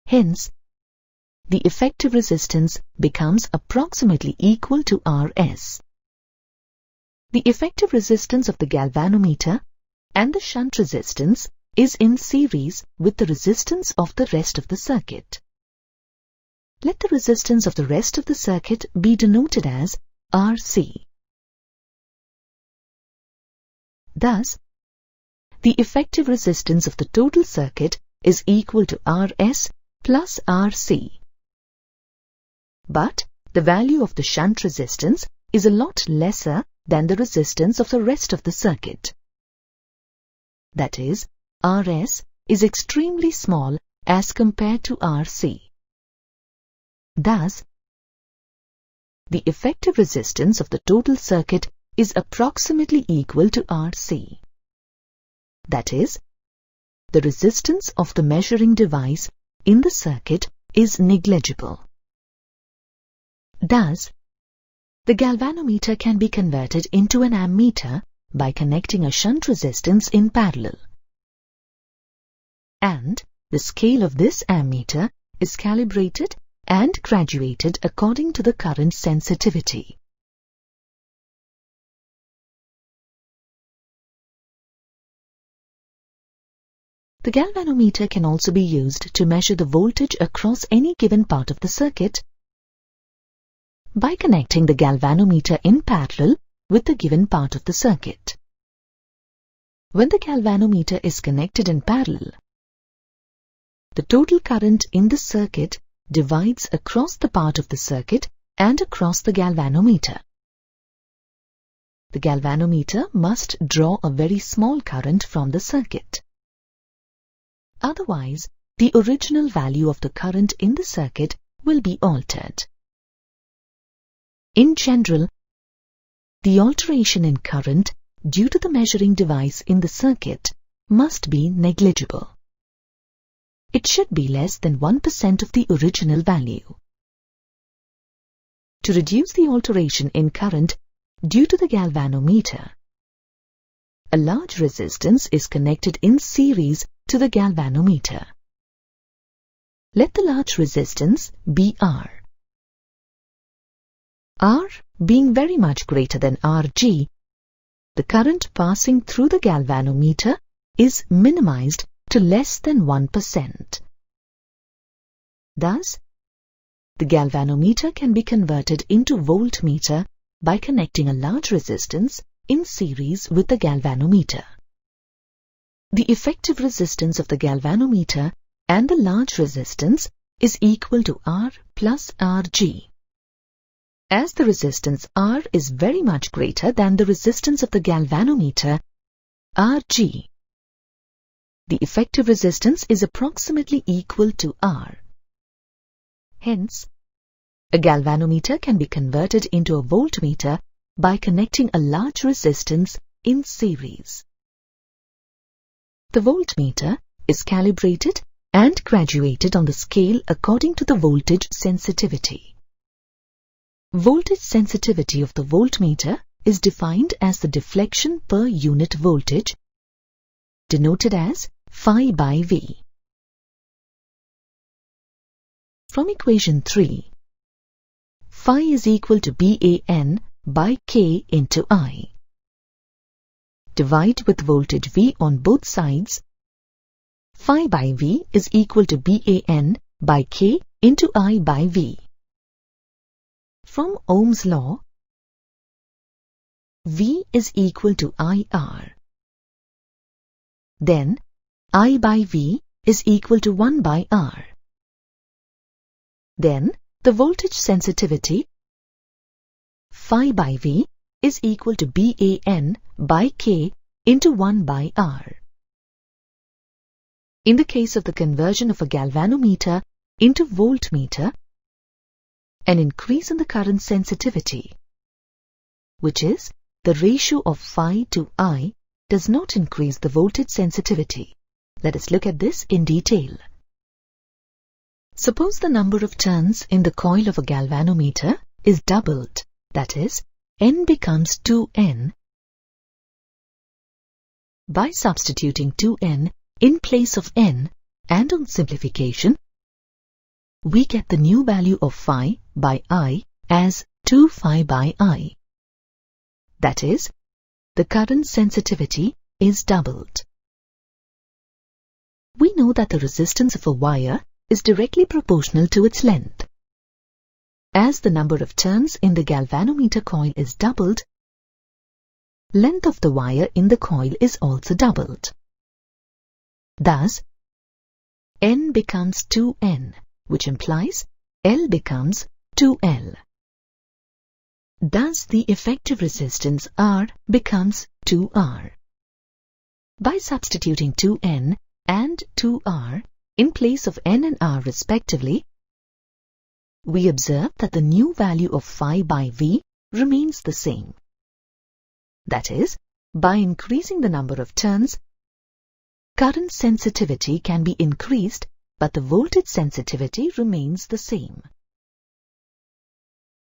Hence, the effective resistance becomes approximately equal to Rs. The effective resistance of the galvanometer and the shunt resistance is in series with the resistance of the rest of the circuit. Let the resistance of the rest of the circuit be denoted as Rc. Thus, the effective resistance of the total circuit is equal to Rs plus Rc. But the value of the shunt resistance is a lot lesser than the resistance of the rest of the circuit. That is, Rs is extremely small as compared to Rc. Thus, the effective resistance of the total circuit is approximately equal to Rc. That is, the resistance of the measuring device in the circuit is negligible. Thus, the galvanometer can be converted into an ammeter by connecting a shunt resistance in parallel. And the scale of this ammeter is calibrated and graduated according to the current sensitivity. The galvanometer can also be used to measure the voltage across any given part of the circuit by connecting the galvanometer in parallel with the given part of the circuit. When the galvanometer is connected in parallel, the total current in the circuit divides across the part of the circuit and across the galvanometer. The galvanometer must draw a very small current from the circuit. Otherwise, the original value of the current in the circuit will be altered. In general, the alteration in current due to the measuring device in the circuit must be negligible. It should be less than 1% of the original value. To reduce the alteration in current due to the galvanometer, a large resistance is connected in series to the galvanometer. Let the large resistance be R. R being very much greater than Rg, the current passing through the galvanometer is minimized to less than 1%. Thus, the galvanometer can be converted into voltmeter by connecting a large resistance in series with the galvanometer. The effective resistance of the galvanometer and the large resistance is equal to R plus Rg. As the resistance R is very much greater than the resistance of the galvanometer, Rg, the effective resistance is approximately equal to R. Hence, a galvanometer can be converted into a voltmeter by connecting a large resistance in series. The voltmeter is calibrated and graduated on the scale according to the voltage sensitivity. Voltage sensitivity of the voltmeter is defined as the deflection per unit voltage, denoted as phi by V. From equation 3, phi is equal to BAN by K into I. Divide with voltage V on both sides. Phi by V is equal to BAN by K into I by V. From Ohm's law, V is equal to IR. Then, I by V is equal to 1 by R. Then, the voltage sensitivity, phi by V, is equal to BAN by K into 1 by R. In the case of the conversion of a galvanometer into voltmeter, an increase in the current sensitivity, which is the ratio of phi to I, does not increase the voltage sensitivity. Let us look at this in detail. Suppose the number of turns in the coil of a galvanometer is doubled, that is, N becomes 2N. By substituting 2N in place of N and on simplification, we get the new value of phi by I as 2 phi by I. That is, the current sensitivity is doubled. We know that the resistance of a wire is directly proportional to its length. As the number of turns in the galvanometer coil is doubled, length of the wire in the coil is also doubled. Thus, N becomes 2N, which implies L becomes 2L. Thus, the effective resistance R becomes 2R. By substituting 2N and 2R in place of N and R respectively, we observe that the new value of phi by V remains the same. That is, by increasing the number of turns, current sensitivity can be increased, but the voltage sensitivity remains the same.